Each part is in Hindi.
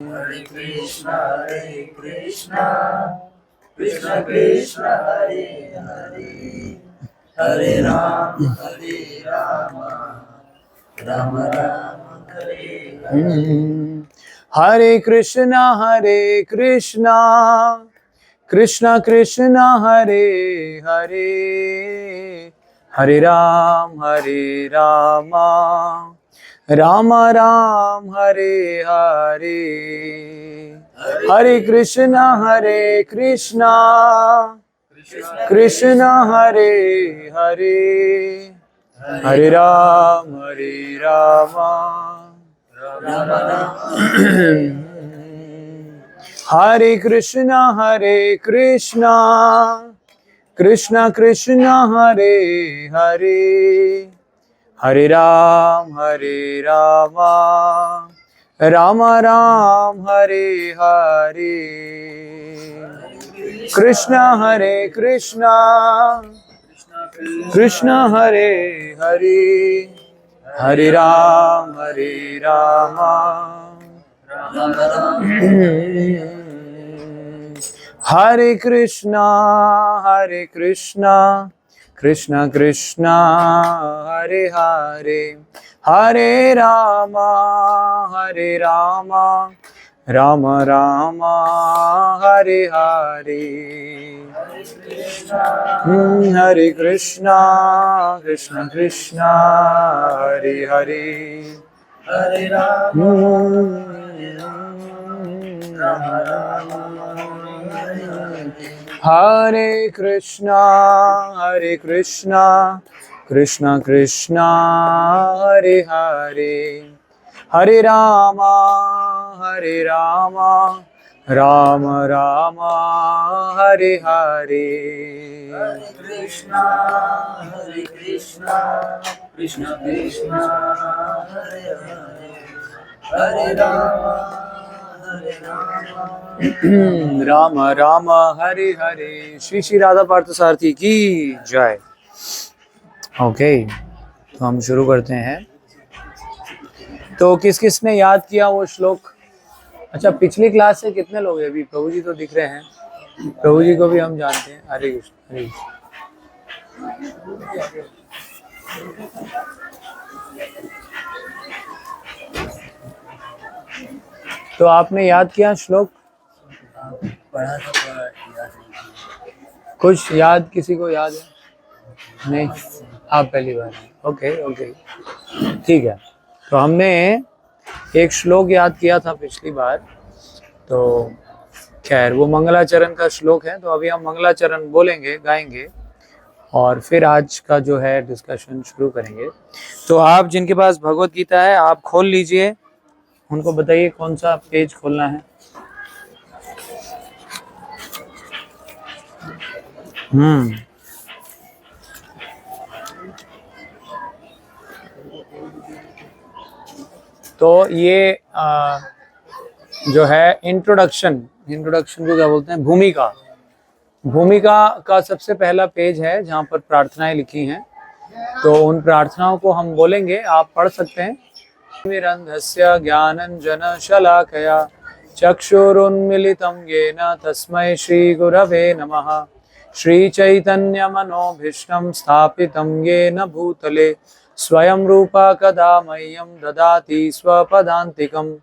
Hare Krishna, Krishna Krishna, Hare Hare, Hare Rama, Rama Rama, Hare Hare. Hare Krishna, Krishna Krishna, Hare Hare, Hare Rama, Rama Ram, Hare Hare. Hare Krishna, Krishna Hare Hare, Hare Rama, Rama Rama, Hare Krishna, Krishna Krishna, Hare Hare, Hare Rama, Rama Ram, Hare Hare. Krishna, Krishna Hare Hare, Hare Rama, Rama Rama, Hare Krishna, Krishna Krishna, Hare Hare, Hare Rama, Rama Rama, Hare Hare. Hare Krishna, Krishna Krishna, Hare Hare, Hare Rama, Rama Rama, Hare Krishna, Krishna Krishna, Hare Hare, Hare Rama, Rama Rama, Hare Hare. Krishna, Krishna Krishna, Hare Hare, Hare Rama, Rama Rama, Hare Hare. Shri Shri Radha Partha सारथी की जय। ओके, तो हम शुरू करते हैं। तो किस किस ने याद किया वो श्लोक? अच्छा, पिछली क्लास से कितने लोग हैं? अभी प्रभु जी तो दिख रहे हैं, प्रभु जी को भी हम जानते हैं। हरे कृष्ण, हरे कृष्ण। तो आपने याद किया श्लोक? पढ़ा था, कुछ याद, किसी को याद है? नहीं, आप पहली बार हैं। ओके ओके, ठीक है। तो हमने एक श्लोक याद किया था पिछली बार, तो खैर वो मंगलाचरण का श्लोक है। तो अभी हम मंगलाचरण बोलेंगे, गाएंगे, और फिर आज का जो है डिस्कशन शुरू करेंगे। तो आप जिनके पास भगवत गीता है, आप खोल लीजिए, उनको बताइए कौन सा पेज खोलना है। तो ये जो है इंट्रोडक्शन को क्या बोलते हैं? भूमिका का सबसे पहला पेज है जहाँ पर प्रार्थनाएं लिखी हैं। तो उन प्रार्थनाओं को हम बोलेंगे, आप पढ़ सकते हैं। तिमिरन्धस्य ज्ञानञ्जन शलाकया चक्षुरुन्मिलितं येन तस्मै श्रीगुरवे नमः। श्रीचैतन्यमनोभीष्टं स्थापितं येन भूतले स्वयं रूपा कदा मह्यं ददाति स्वपदान्तिकम्।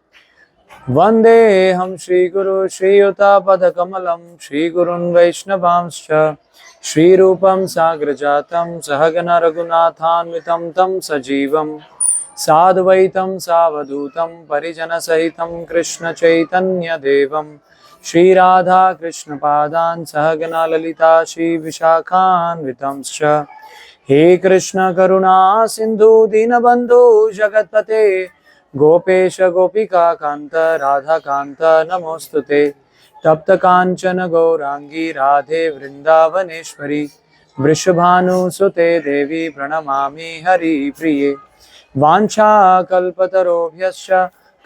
वन्देऽहं श्रीगुरु श्रीयुतापदकमलं श्रीगुरुन् वैष्णवांश्च श्रीरूपं साग्रजातं सहगण रघुनाथान्वितं तं सजीवं साद्वैतं सावधूतं परिजनसहितं कृष्णचैतन्यदेवं श्रीराधा कृष्णपादान् सहगण ललिता श्रीविशाखान्वितंश्च। हे कृष्ण करुणा सिंधु दीनबंधु जगत्पते गोपेश गोपिका कांत राधा कांत नमोस्तुते। तप्त कांचन गौरांगी राधे वृंदावनेश्वरी वृषभानुसुते देवी प्रणमामि हरिप्रिये। वाञ्छाकल्पतरोभ्यश्च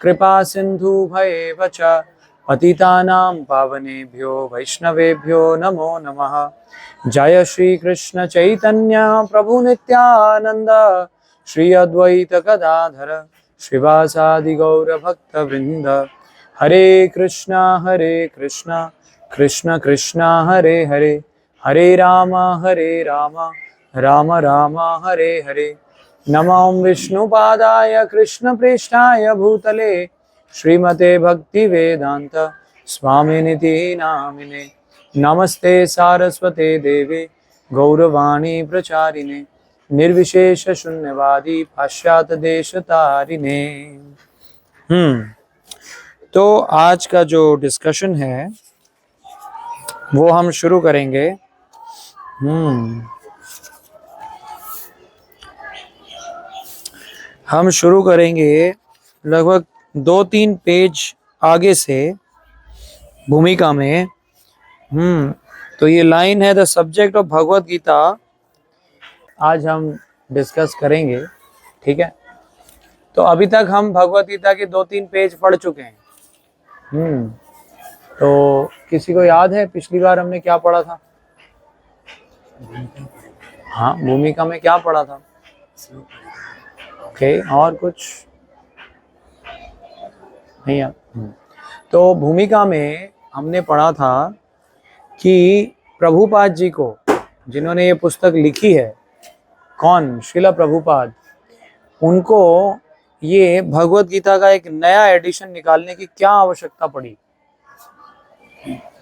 कृपा सिन्धुभयेव च पतितानां पावनेभ्यो वैष्णवेभ्यो नमो नमः। जय श्री कृष्ण चैतन्य प्रभु नित्यानंद श्री अद्वैत गदाधर श्रीवासादि गौर भक्त वृंद। हरे कृष्णा कृष्ण कृष्ण हरे हरे, हरे राम राम राम हरे हरे। नमो विष्णुपादाय कृष्ण प्रेष्ठाय भूतले, श्रीमते भक्ति वेदांत स्वामिनिति नामिने। नमस्ते सारस्वते देवे गौरवाणी प्रचारिणे, निर्विशेष शून्यवादी पाश्चात्य देश तारिणे। तो आज का जो डिस्कशन है वो हम शुरू करेंगे। हम शुरू करेंगे लगभग 2-3 पेज आगे से भूमिका में। तो ये लाइन है the subject of Bhagavad Gita, आज हम डिस्कस करेंगे। ठीक है, तो अभी तक हम भगवत गीता के 2-3 पेज पढ़ चुके हैं। तो किसी को याद है पिछली बार हमने क्या पढ़ा था? हाँ, भूमिका में क्या पढ़ा था? ओके, और कुछ नहीं याद? तो भूमिका में हमने पढ़ा था कि प्रभुपाद जी को, जिन्होंने ये पुस्तक लिखी है, कौन? श्रील प्रभुपाद, उनको ये भगवत गीता का एक नया एडिशन निकालने की क्या आवश्यकता पड़ी,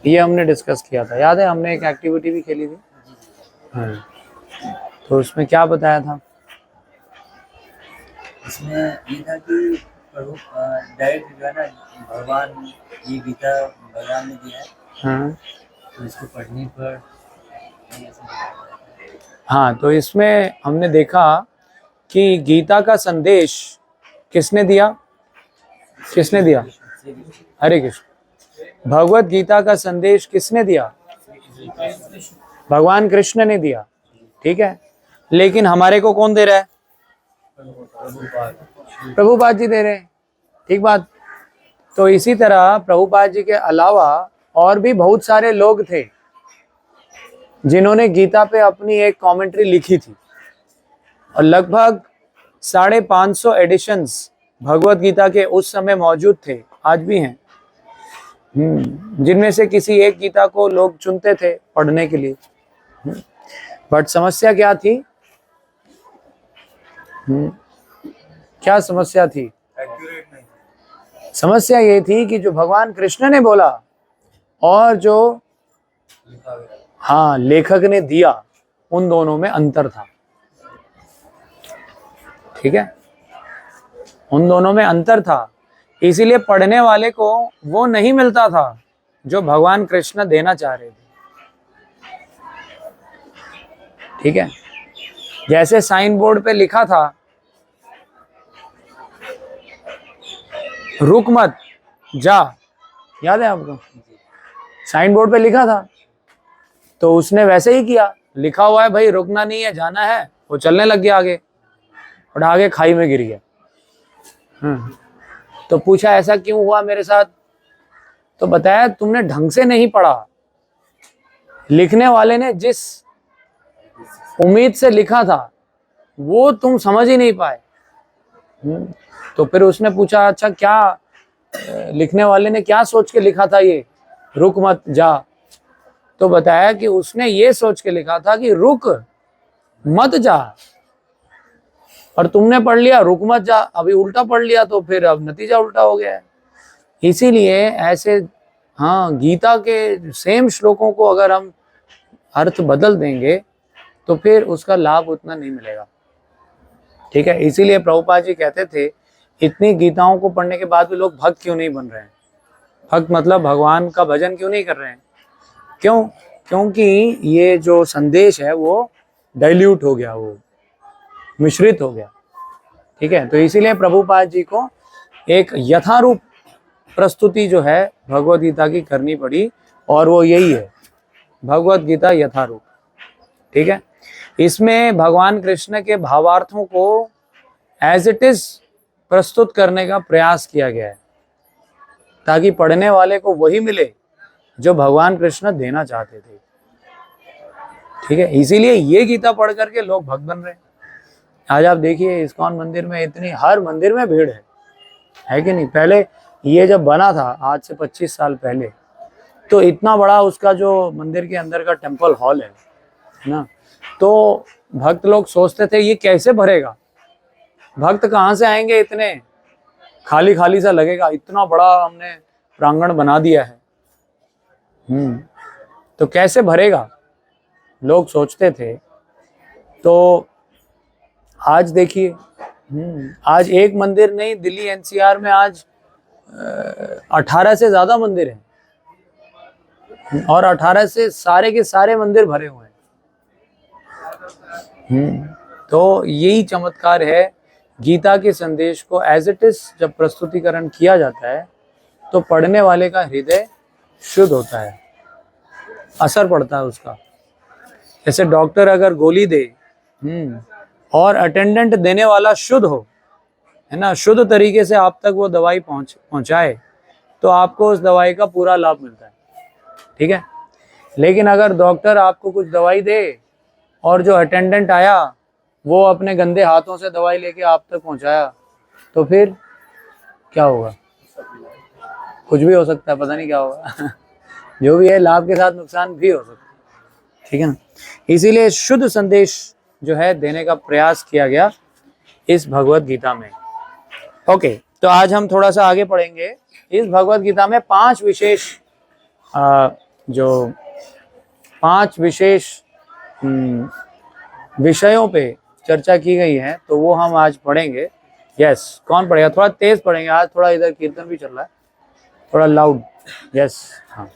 ये हमने डिस्कस किया था। याद है, हमने एक एक्टिविटी भी खेली थी। तो उसमें क्या बताया था? इसमें ये था कि प्रभु डायरेक्ट जो है ना, भगवान ये गीता भगवान ने दिया है, तो इसको पढ़ने पर हाँ, तो इसमें हमने देखा कि गीता का संदेश किसने दिया? किसने दिया? हरे कृष्ण। भगवत गीता का संदेश किसने दिया? भगवान कृष्ण ने दिया। ठीक है, लेकिन हमारे को कौन दे रहा है? प्रभुपाद जी दे रहे हैं। ठीक बात। तो इसी तरह प्रभुपाद जी के अलावा और भी बहुत सारे लोग थे जिन्होंने गीता पे अपनी एक कमेंट्री लिखी थी, और लगभग 550 एडिशंस भगवत गीता के उस समय मौजूद थे, आज भी हैं। जिनमें से किसी एक गीता को लोग चुनते थे पढ़ने के लिए। बट समस्या क्या थी? क्या समस्या थी? समस्या ये थी कि जो भगवान कृष्ण ने बोला और जो लेखक ने दिया, उन दोनों में अंतर था। ठीक है, उन दोनों में अंतर था, इसीलिए पढ़ने वाले को वो नहीं मिलता था जो भगवान कृष्ण देना चाह रहे थे। ठीक है, जैसे साइन बोर्ड पे लिखा था, रुक मत जा, याद है आपको? साइन बोर्ड पे लिखा था, तो उसने वैसे ही किया। लिखा हुआ है भाई रुकना नहीं है, जाना है, वो चलने लग गया आगे, और आगे खाई में गिर गया। तो पूछा ऐसा क्यों हुआ मेरे साथ? तो बताया तुमने ढंग से नहीं पढ़ा। लिखने वाले ने जिस उम्मीद से लिखा था वो तुम समझ ही नहीं पाए। तो फिर उसने पूछा अच्छा क्या लिखने वाले ने क्या सोच के लिखा था ये रुक मत जा? तो बताया कि उसने ये सोच के लिखा था कि रुक मत जा, और तुमने पढ़ लिया रुक मत जा, अभी उल्टा पढ़ लिया, तो फिर अब नतीजा उल्टा हो गया है। इसीलिए ऐसे गीता के सेम श्लोकों को अगर हम अर्थ बदल देंगे तो फिर उसका लाभ उतना नहीं मिलेगा। ठीक है, इसीलिए प्रभुपाद जी कहते थे इतनी गीताओं को पढ़ने के बाद भी लोग भक्त क्यों नहीं बन रहे हैं? भक्त मतलब भगवान का भजन क्यों नहीं कर रहे हैं? क्यों? क्योंकि ये जो संदेश है वो डाइल्यूट हो गया, वो मिश्रित हो गया। ठीक है, तो इसीलिए प्रभुपाद जी को एक यथारूप प्रस्तुति जो है भगवत गीता की करनी पड़ी, और वो यही है भगवत गीता यथारूप। ठीक है, इसमें भगवान कृष्ण के भावार्थों को एज इट इज प्रस्तुत करने का प्रयास किया गया है, ताकि पढ़ने वाले को वही मिले जो भगवान कृष्ण देना चाहते थे। ठीक है, इसीलिए ये गीता पढ़ करके लोग भक्त बन रहे हैं। आज आप देखिए इस्कॉन मंदिर में इतनी, हर मंदिर में भीड़ है कि नहीं? पहले ये जब बना था आज से 25 साल पहले, तो इतना बड़ा उसका जो मंदिर के अंदर का टेम्पल हॉल है ना, तो भक्त लोग सोचते थे ये कैसे भरेगा, भक्त कहाँ से आएंगे, इतने खाली खाली सा लगेगा, इतना बड़ा हमने प्रांगण बना दिया है, तो कैसे भरेगा, लोग सोचते थे। तो आज देखिए, आज एक मंदिर नहीं, दिल्ली एनसीआर में आज 18 से ज्यादा मंदिर हैं, और 18 से सारे के सारे मंदिर भरे हुए हैं। तो यही चमत्कार है, गीता के संदेश को एज इट इज जब प्रस्तुतिकरण किया जाता है तो पढ़ने वाले का हृदय शुद्ध होता है, असर पड़ता है उसका। जैसे डॉक्टर अगर गोली दे और अटेंडेंट देने वाला शुद्ध हो, है ना, शुद्ध तरीके से आप तक वो दवाई पहुंचाए, तो आपको उस दवाई का पूरा लाभ मिलता है, ठीक है। लेकिन अगर डॉक्टर आपको कुछ दवाई दे और जो अटेंडेंट आया वो अपने गंदे हाथों से दवाई लेके आप तक पहुंचाया, तो फिर क्या होगा, कुछ भी हो सकता है, पता नहीं क्या होगा जो भी है, लाभ के साथ नुकसान भी हो सकता है, ठीक है ना। इसीलिए शुद्ध संदेश जो है देने का प्रयास किया गया इस भगवत गीता में। ओके, तो आज हम थोड़ा सा आगे पढ़ेंगे। इस भगवत गीता में 5 विशेष विषयों पे चर्चा की गई है, तो वो हम आज पढ़ेंगे। यस, कौन पढ़ेगा? थोड़ा तेज पढ़ेंगे आज, थोड़ा इधर कीर्तन भी चल रहा है, थोड़ा लाउड। यस, हाँ।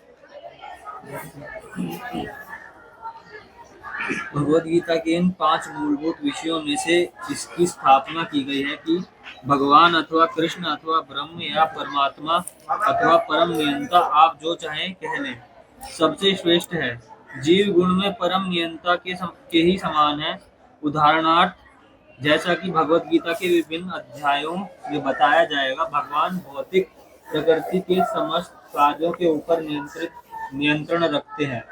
भगवद गीता के इन 5 मूलभूत विषयों में से इसकी स्थापना की गई है कि भगवान अथवा कृष्ण अथवा ब्रह्म या परमात्मा अथवा परम नियंता, आप जो चाहें कह लें, सबसे श्रेष्ठ है। जीव गुण में परम नियंता के ही समान है। उदाहरणार्थ, जैसा कि भगवद गीता के विभिन्न अध्यायों में बताया जाएगा, भगवान भौतिक प्रकृति के समस्त कार्यों के ऊपर नियंत्रण रखते हैं।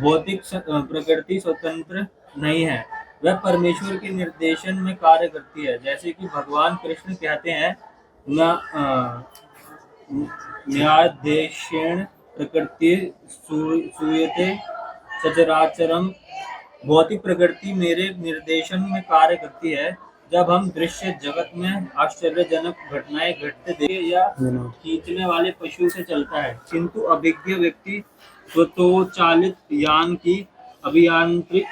भौतिक प्रकृति स्वतंत्र नहीं है, वह परमेश्वर के निर्देशन में कार्य करती है। जैसे कि भगवान कृष्ण कहते हैं, न्यायाधीशेन प्रकृति सूयते सचराचरम। भौतिक प्रकृति मेरे निर्देशन में कार्य करती है। जब हम दृश्य जगत में आश्चर्यजनक घटनाएं घटते देखे या खींचने वाले पशु से चलता है, किंतु अभिज्ञ व्यक्ति स्वतोचालित यान की अभियांत्रिक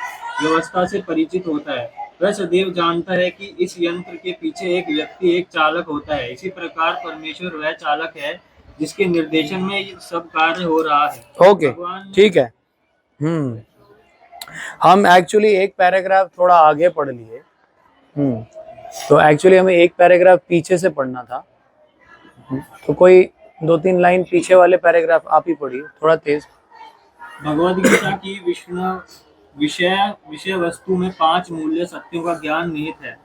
व्यवस्था से परिचित होता है। वह सदैव जानता है कि इस यंत्र के पीछे एक व्यक्ति, एक चालक होता है। इसी प्रकार परमेश्वर वह चालक है जिसके निर्देशन में ये सब कार्य हो रहा है। ओके, ठीक है। हम एक्चुअली एक पैराग्राफ थोड़ा आगे पढ़ लिए, तो एक्चुअली हमें एक पैराग्राफ पीछे से पढ़ना था, तो कोई 2-3 लाइन पीछे वाले पैराग्राफ आप ही पढ़िए, थोड़ा तेज। भगवद गीता की विषय वस्तु में 5 मूल्य सत्यों का ज्ञान निहित है।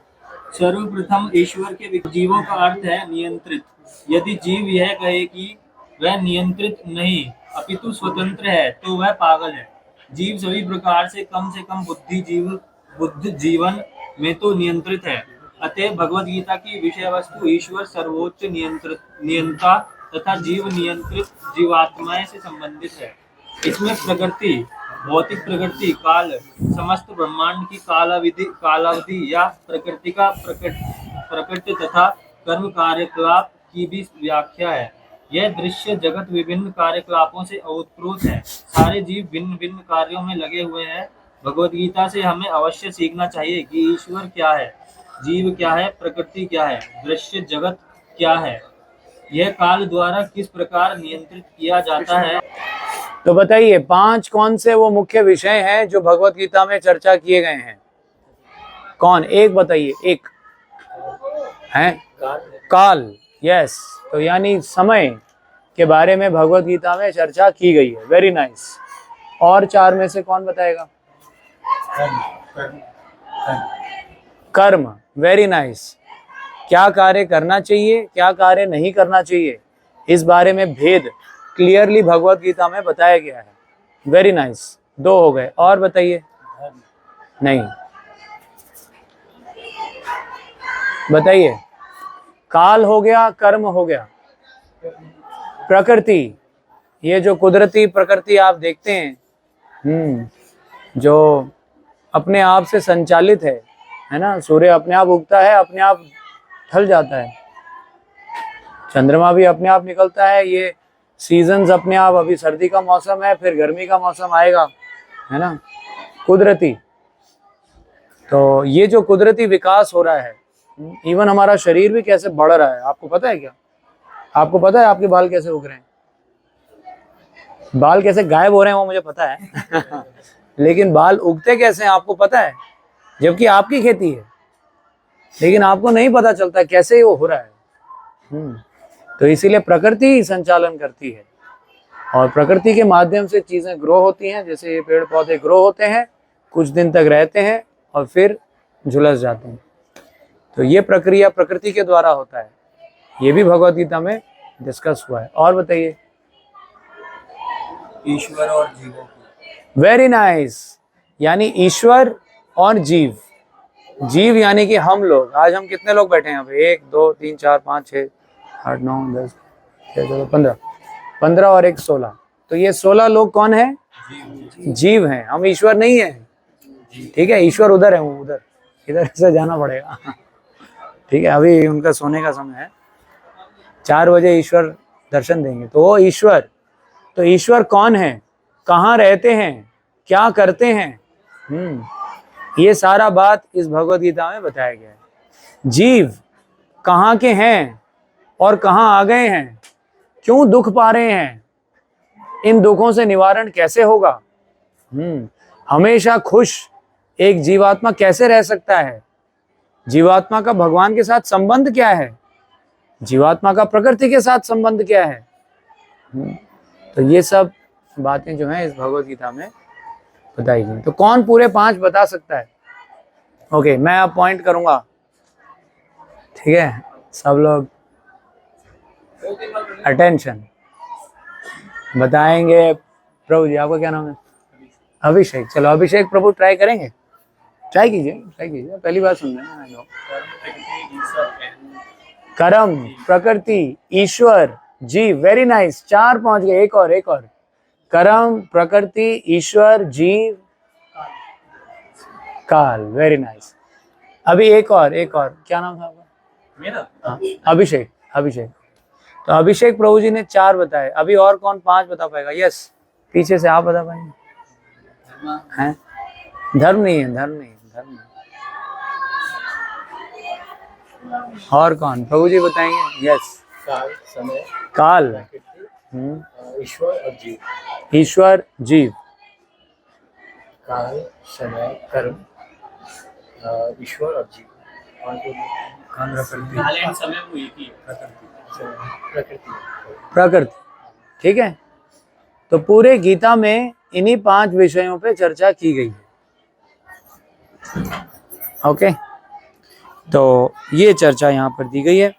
सर्वप्रथम, ईश्वर के जीवों का अर्थ है नियंत्रित। यदि जीव यह कहे कि वह नियंत्रित नहीं अपितु स्वतंत्र है, तो वह पागल है। जीव सभी प्रकार से कम बुद्ध जीवन में तो नियंत्रित है। अतः भगवद गीता की विषय वस्तु ईश्वर सर्वोच्च नियंता तथा जीव नियंत्रित जीवात्माएं से संबंधित है। इसमें प्रकृति, भौतिक प्रकृति, काल, समस्त ब्रह्मांड की कालावधि या प्रकृति का प्रकृति तथा कर्म कार्यकलाप की भी व्याख्या है। यह दृश्य जगत विभिन्न कार्यकलापों से ओतप्रोत है। सारे जीव भिन्न भिन्न कार्यों में लगे हुए हैं। भगवद गीता से हमें अवश्य सीखना चाहिए कि ईश्वर क्या है, जीव क्या है, प्रकृति क्या है, दृश्य जगत क्या है, यह काल द्वारा किस प्रकार नियंत्रित किया जाता है। तो बताइए 5 कौन से वो मुख्य विषय हैं जो भगवत गीता में चर्चा किए गए हैं? कौन एक बताइए, एक है काल। यस, तो यानी समय के बारे में भगवत गीता में चर्चा की गई है। Very nice. और 4 में से कौन बताएगा? कर्म। Very nice. क्या कार्य करना चाहिए, क्या कार्य नहीं करना चाहिए, इस बारे में भेद क्लियरली भगवत गीता में बताया गया है। Very nice. 2 हो गए। और बताइए। नहीं, बताइए। काल हो गया, कर्म हो गया, प्रकृति, ये जो कुदरती प्रकृति आप देखते हैं, जो अपने आप से संचालित है ना। सूर्य अपने आप उगता है, अपने आप ढल जाता है, चंद्रमा भी अपने आप निकलता है, ये सीजन्स अपने आप, अभी सर्दी का मौसम है, फिर गर्मी का मौसम आएगा, है ना, कुदरती। तो ये जो कुदरती विकास हो रहा है, इवन हमारा शरीर भी कैसे बढ़ रहा है, आपको पता है क्या? आपको पता है आपके बाल कैसे उग रहे हैं? बाल कैसे गायब हो रहे हैं वो मुझे पता है लेकिन बाल उगते कैसे हैं आपको पता है? जबकि आपकी खेती है, लेकिन आपको नहीं पता चलता कैसे वो हो रहा है। तो इसीलिए प्रकृति ही संचालन करती है, और प्रकृति के माध्यम से चीजें ग्रो होती हैं। जैसे ये पेड़ पौधे ग्रो होते हैं, कुछ दिन तक रहते हैं और फिर झुलस जाते हैं। तो ये प्रक्रिया प्रकृति के द्वारा होता है। ये भी भगवद गीता में डिस्कस हुआ है। और बताइए। ईश्वर और जीवों की। Very nice. यानी ईश्वर और जीव। जीव यानी कि हम लोग। आज हम कितने लोग बैठे हैं यहाँ पे? 1 2 3 4 5 6 8 9 10 11 12 15 और 1 16। तो ये 16 लोग कौन है? जीव हैं। हम ईश्वर नहीं है। ठीक है, ईश्वर उधर है, वो उधर, इधर से जाना पड़ेगा ठीक है, अभी उनका सोने का समय है, 4 बजे ईश्वर दर्शन देंगे। तो वो ईश्वर, तो ईश्वर कौन है, कहाँ रहते हैं, क्या करते हैं, ये सारा बात इस भगवद गीता में बताया गया है। जीव कहाँ के हैं और कहाँ आ गए हैं, क्यों दुख पा रहे हैं, इन दुखों से निवारण कैसे होगा, हमेशा खुश एक जीवात्मा कैसे रह सकता है, जीवात्मा का भगवान के साथ संबंध क्या है, जीवात्मा का प्रकृति के साथ संबंध क्या है। तो ये सब बातें जो हैं इस भगवद गीता में बताई गई। तो कौन पूरे 5 बता सकता है? ओके, मैं अब पॉइंट करूंगा, ठीक है, सब लोग अटेंशन। बताएंगे प्रभु जी। आपका क्या नाम है? अभिषेक। चलो अभिषेक प्रभु ट्राई करेंगे, ट्राई कीजिए, पहली बार सुन रहे हैं। कर्म, प्रकृति, ईश्वर, जीव। वेरी नाइस, 4 पहुंच गए। एक और। कर्म, प्रकृति, ईश्वर, जीव, काल। Very nice. अभी एक और। क्या नाम था आपका? मेरा? हाँ, अभिषेक। तो अभिषेक प्रभु जी ने 4 बताए। अभी और कौन 5 बता पाएगा? यस, पीछे से आप बता पाएंगे? हैं? धर्म नहीं है। और कौन? प्रभु जी बताएंगे? यस। काल, समय, काल, ईश्वर और जीव। ईश्वर, जीव, काल, समय, कर्म, ईश्वर और जीव। प्रकृति। ठीक है, तो पूरे गीता में इन्हीं 5 विषयों पे चर्चा की गई है। ओके, तो ये चर्चा यहाँ पर दी गई है।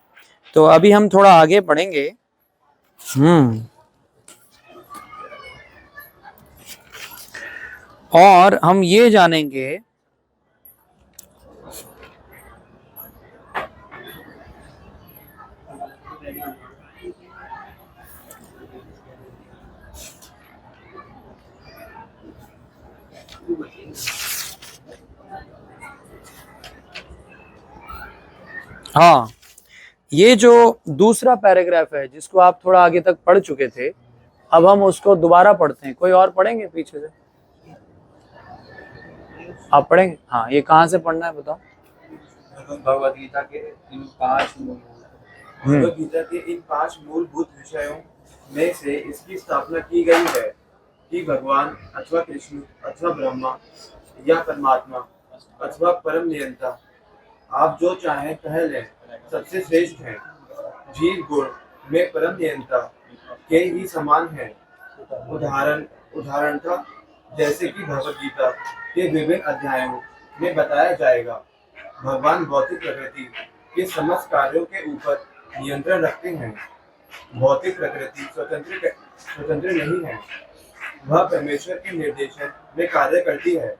तो अभी हम थोड़ा आगे बढ़ेंगे। और हम ये जानेंगे हाँ, ये जो दूसरा पैराग्राफ है जिसको आप थोड़ा आगे तक पढ़ चुके थे, अब हम उसको दोबारा पढ़ते हैं। कोई और पढ़ेंगे पीछे से? आप पढ़ेंगे? हाँ, ये कहाँ से पढ़ना है बताओ? भगवद गीता के इन 5 मूलभूत विषयों में से इसकी स्थापना की गई है कि भगवान अथवा कृष्ण अथवा ब्रह्मा या परमात्मा अथवा परम नियंता, आप जो चाहें कह लें, सबसे श्रेष्ठ हैं। जीव गुण में परम नियंता के ही समान है। उदाहरणतः जैसे कि भगवद गीता के विभिन्न अध्यायों में बताया जाएगा, भगवान भौतिक प्रकृति के समस्त कार्यों के ऊपर नियंत्रण रखते हैं। भौतिक प्रकृति स्वतंत्र नहीं है, वह परमेश्वर के निर्देशन में कार्य करती है।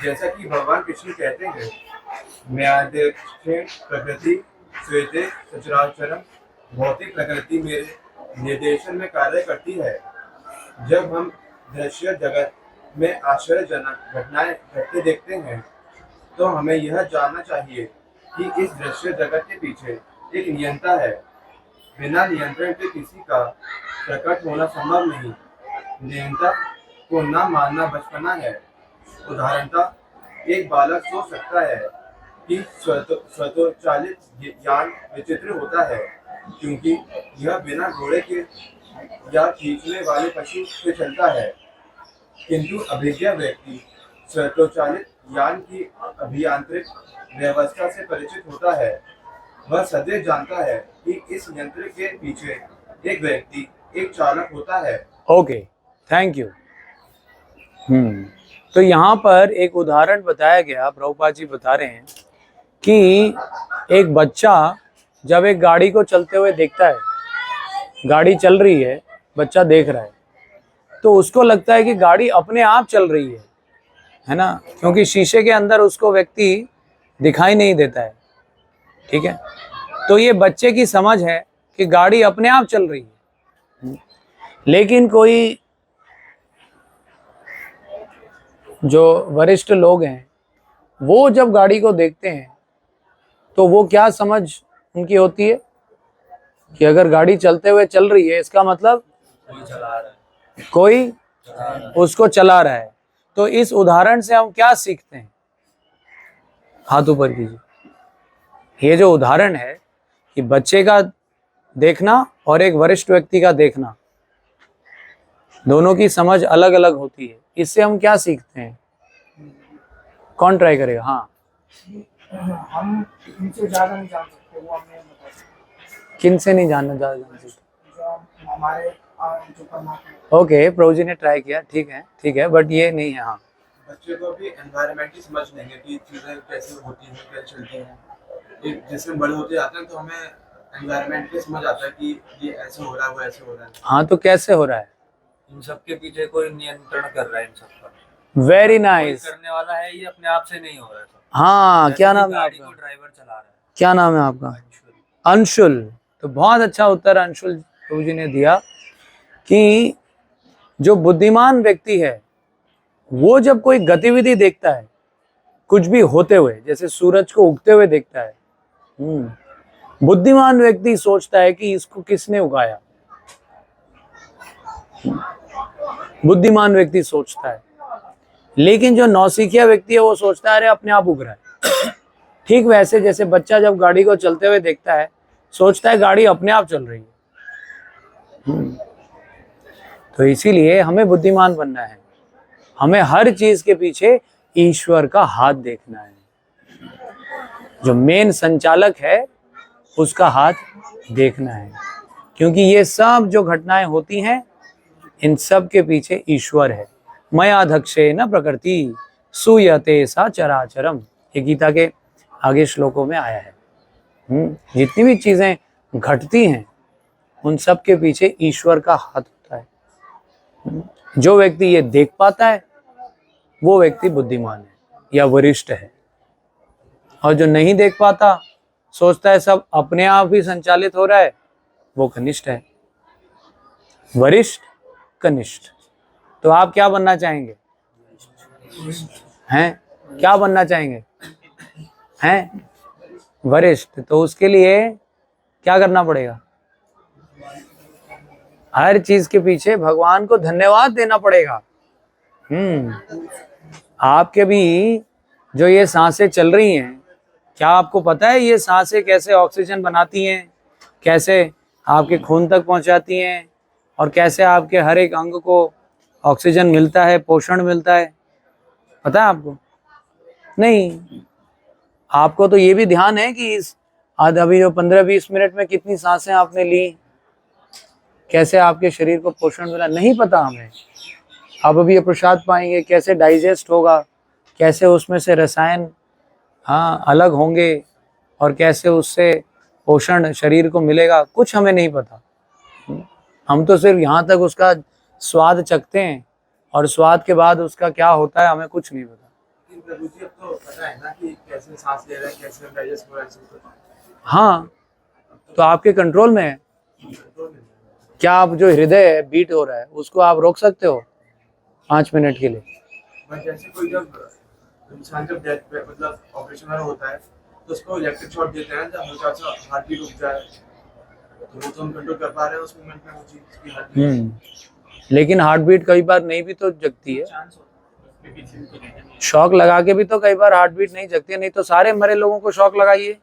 जैसा कि भगवान कृष्ण कहते हैं, प्रकृति श्वेते सचराचरम, भौतिक प्रकृति मेरे निर्देशन में कार्य करती है। जब हम दृश्य जगत में आश्चर्यजनक घटनाएं घटते देखते हैं तो हमें यह जानना चाहिए कि इस दृश्य जगत के पीछे एक नियंता है। बिना नियंत्रण के किसी का प्रकट होना संभव नहीं। नियंता को न मानना बचपना है। उदाहरणतः एक बालक सोच सकता है कि स्वतोचालित यान विचित्र होता है क्योंकि यह बिना घोड़े के या खींचने वाले पशु से चलता है, किंतु अभिज्ञ व्यक्ति स्वतोचालित यान की अभियांत्रिक व्यवस्था से परिचित होता है। वह सदैव जानता है कि इस यंत्र के पीछे एक व्यक्ति, एक चालक होता है। Okay, thank you. तो यहाँ पर एक उदाहरण बताया गया, प्रभुपाद जी बता रहे हैं कि एक बच्चा जब एक गाड़ी को चलते हुए देखता है, गाड़ी चल रही है, बच्चा देख रहा है, तो उसको लगता है कि गाड़ी अपने आप चल रही है ना, क्योंकि शीशे के अंदर उसको व्यक्ति दिखाई नहीं देता है। ठीक है, तो ये बच्चे की समझ है कि गाड़ी अपने आप चल रही है। लेकिन कोई जो वरिष्ठ लोग हैं वो जब गाड़ी को देखते हैं तो वो क्या समझ उनकी होती है कि अगर गाड़ी चलते हुए चल रही है इसका मतलब कोई उसको चला रहा है। तो इस उदाहरण से हम क्या सीखते हैं? हाथ ऊपर कीजिए। ये जो उदाहरण है कि बच्चे का देखना और एक वरिष्ठ व्यक्ति का देखना, दोनों की समझ अलग अलग होती है। इससे हम क्या सीखते हैं? कौन ट्राई करेगा? हाँ, हम इनसे ज्यादा नहीं जान सकते, वो हमें बता सकते। किन से नहीं जानना ज्यादा जान सकते? जो हमारे जो परमात्मा। ओके, प्रभु जी ने ट्राई किया, ठीक है, बट ये नहीं है। हाँ, बच्चे को भी एनवायरनमेंट की समझ नहीं है कि चीजें कैसे होती हैं, कैसे चलती हैं। जैसे बड़े होते जाते हैं तो हमें एनवायरनमेंट की समझ आता है कि ये ऐसे हो रहा है, वो ऐसे हो रहा है। हाँ, तो कैसे हो रहा है? इन सब के पीछे कोई नियंत्रण कर रहा है इन सब पर। Very nice. करने वाला है, ये अपने आप से नहीं हो रहा है सब। हाँ, क्या नाम है आपका? ड्राइवर चला रहा है। क्या नाम है आपका? अंशुल। तो बहुत अच्छा उत्तर अंशुल प्रभु जी ने दिया कि जो बुद्धिमान व्यक्ति है वो जब कोई गतिविधि देखता है कुछ भी होते हुए, जैसे सूरज को उगते हुए देखता है, बुद्धिमान व्यक्ति सोचता है कि इसको किसने उगाया। बुद्धिमान व्यक्ति सोचता है। लेकिन जो नौसिखिया व्यक्ति है वो सोचता है अरे अपने आप उग रहा है। ठीक वैसे जैसे बच्चा जब गाड़ी को चलते हुए देखता है सोचता है गाड़ी अपने आप चल रही है। तो इसीलिए हमें बुद्धिमान बनना है। हमें हर चीज के पीछे ईश्वर का हाथ देखना है। जो मेन संचालक है उसका हाथ देखना है, क्योंकि ये सब जो घटनाएं होती हैं इन सब के पीछे ईश्वर है। मया धक्षे न प्रकृति सूयते सा चराचरम, ये गीता के आगे श्लोकों में आया है। जितनी भी चीजें घटती हैं उन सब के पीछे ईश्वर का हाथ होता है। जो व्यक्ति ये देख पाता है वो व्यक्ति बुद्धिमान है या वरिष्ठ है, और जो नहीं देख पाता सोचता है सब अपने आप ही संचालित हो रहा है, वो कनिष्ठ है। वरिष्ठ, कनिष्ठ। तो आप क्या बनना चाहेंगे? हैं? क्या बनना चाहेंगे? हैं? वरिष्ठ। तो उसके लिए क्या करना पड़ेगा? हर चीज के पीछे भगवान को धन्यवाद देना पड़ेगा। आपके भी जो ये सांसें चल रही हैं, क्या आपको पता है ये सांसें कैसे ऑक्सीजन बनाती हैं, कैसे आपके खून तक पहुंचाती हैं, और कैसे आपके हर एक अंग को ऑक्सीजन मिलता है, पोषण मिलता है? पता है आपको? नहीं। आपको तो ये भी ध्यान है कि इस अभी जो 15-20 मिनट में कितनी सांसें आपने ली, कैसे आपके शरीर को पोषण मिला? नहीं पता हमें। आप अभी ये प्रसाद पाएंगे, कैसे डाइजेस्ट होगा, कैसे उसमें से रसायन अलग होंगे, और कैसे उससे पोषण शरीर को मिलेगा, कुछ हमें नहीं पता। हम तो सिर्फ यहाँ तक उसका स्वाद चखते हैं, और स्वाद के बाद उसका क्या होता है हमें कुछ नहीं पता। प्रभु जी, अब तो पता है ना कि कैसे सांस ले रहा है, कैसे डाइजेस्ट हो रहा है। हाँ, तो आपके कंट्रोल में है। क्या आप जो हृदय बीट हो रहा है उसको आप रोक सकते हो 5 मिनट के लिए? बट जैसे कोई जब इंसान जब डेथ पे मतलब ऑपरेशन वगैरह होता है तो उसको इलेक्ट्रिक शॉक देते हैं जब हल्का सा हार्ट बीट रुक जाए, तो वो तो हम कंट्रोल कर पा रहे हैं उस मोमेंट में वो चीज की हार्ट बीट। लेकिन हार्ट बीट कई बार नहीं भी तो जगती है। चांस होता है किसी को नहीं है। शॉक लगा के भी तो कई बार हार्ट बीट नहीं जगती है, नहीं तो सारे मरे लोगों को शॉक लगाइए।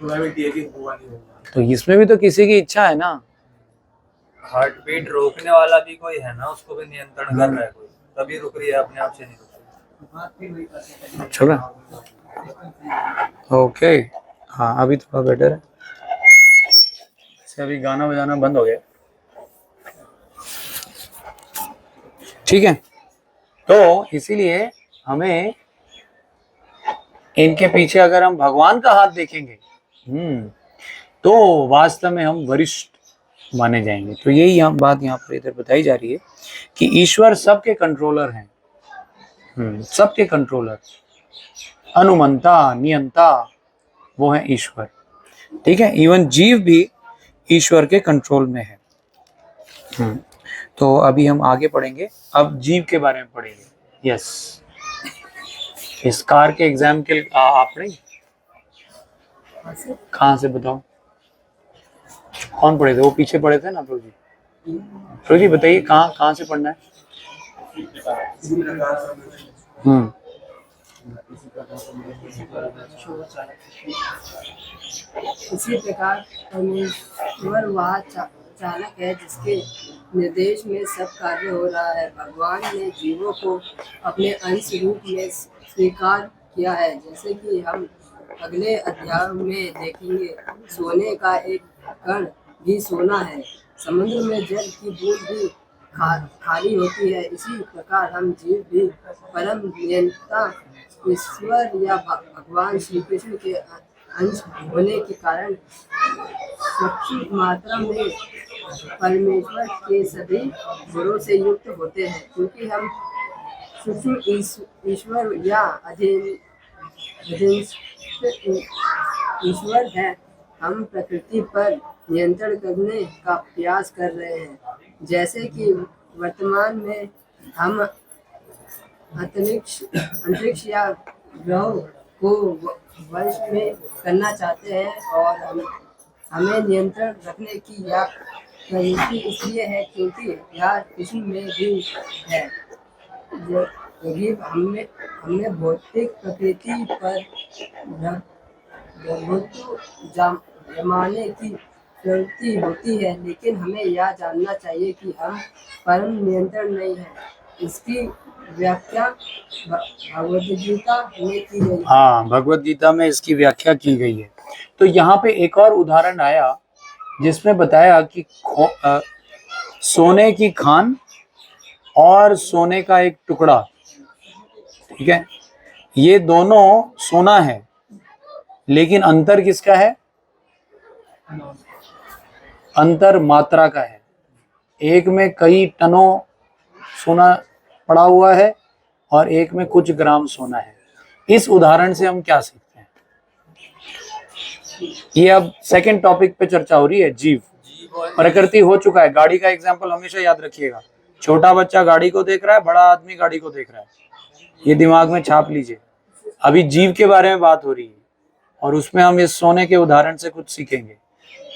प्रोबेबिलिटी है कि होगा नहीं होगा। तो इसमें भी तो किसी की इच्छा है ना। हार्ट बीट रोकने वाला भी कोई है ना, उसको भी नियंत्रण कर रहा है कोई, तभी रुक रही है, अपने आप से नहीं रुक रही। चलो ओके, हाँ अभी थोड़ा बेटर है। से अभी गाना बजाना बंद हो गया, ठीक है। तो इसीलिए हमें इनके पीछे अगर हम भगवान का हाथ देखेंगे तो वास्तव में हम वरिष्ठ माने जाएंगे। तो यही बात यहाँ पर इधर बताई जा रही है कि ईश्वर सबके कंट्रोलर हैं, सबके कंट्रोलर, अनुमंता नियंता वो है ईश्वर, ठीक है। इवन जीव भी ईश्वर के कंट्रोल में है। तो अभी हम आगे पढ़ेंगे, अब जीव के बारे में पढ़ेंगे। यस, इस कार के एग्जाम के आप नहीं, कहाँ से बताओ, कौन पढ़े थे? वो पीछे पढ़े थे ना प्रभु जी। प्रभु जी बताइए कहाँ से पढ़ना है? इसी प्रकार परमेश्वर वह चालक है जिसके निर्देश में सब कार्य हो रहा है। भगवान ने जीवों को अपने अंश रूप में स्वीकार किया है, जैसे कि हम अगले अध्याय में देखेंगे। सोने का एक कण भी सोना है, समुद्र में जल की बूंद भी खाली होती है। इसी प्रकार हम जीव भी परम नियंता ईश्वर या भगवान श्री कृष्ण के अंश होने के कारण सूक्ष्म मात्रा में परमेश्वर के सभी गुणों से युक्त होते हैं। क्योंकि हम सूक्ष्म ईश्वर या अधीनस्थ ईश्वर है, हम प्रकृति पर नियंत्रण करने का प्रयास कर रहे हैं। जैसे कि वर्तमान में हम अंतरिक्ष या ग्रहों को वश में करना चाहते हैं, और हमें नियंत्रण रखने की यह प्रवृत्ति इसलिए है क्योंकि यह कृष्ण में भी है। यदि हमने भौतिक प्रकृति पर जमाने की प्रवृत्ति होती है, लेकिन हमें यह जानना चाहिए कि हम परम नियंत्रण नहीं है। इसकी व्याख्या भगवद गीता में की गई है। हाँ, भगवद गीता में इसकी व्याख्या की गई है। तो यहाँ पे एक और उदाहरण आया जिसमें बताया कि सोने की खान और सोने का एक टुकड़ा, ठीक है, ये दोनों सोना है, लेकिन अंतर किसका है? अंतर मात्रा का है। एक में कई टनों सोना पड़ा हुआ है और एक में कुछ ग्राम सोना है। इस उदाहरण से हम क्या सीखते हैं? ये अब सेकंड टॉपिक पे चर्चा हो रही है, जीव प्रकृति हो चुका है। गाड़ी का एग्जांपल हमेशा याद रखिएगा, छोटा बच्चा गाड़ी को देख रहा है, बड़ा आदमी गाड़ी को देख रहा है, ये दिमाग में छाप लीजिए। अभी जीव के बारे में बात हो रही है और उसमें हम इस सोने के उदाहरण से कुछ सीखेंगे।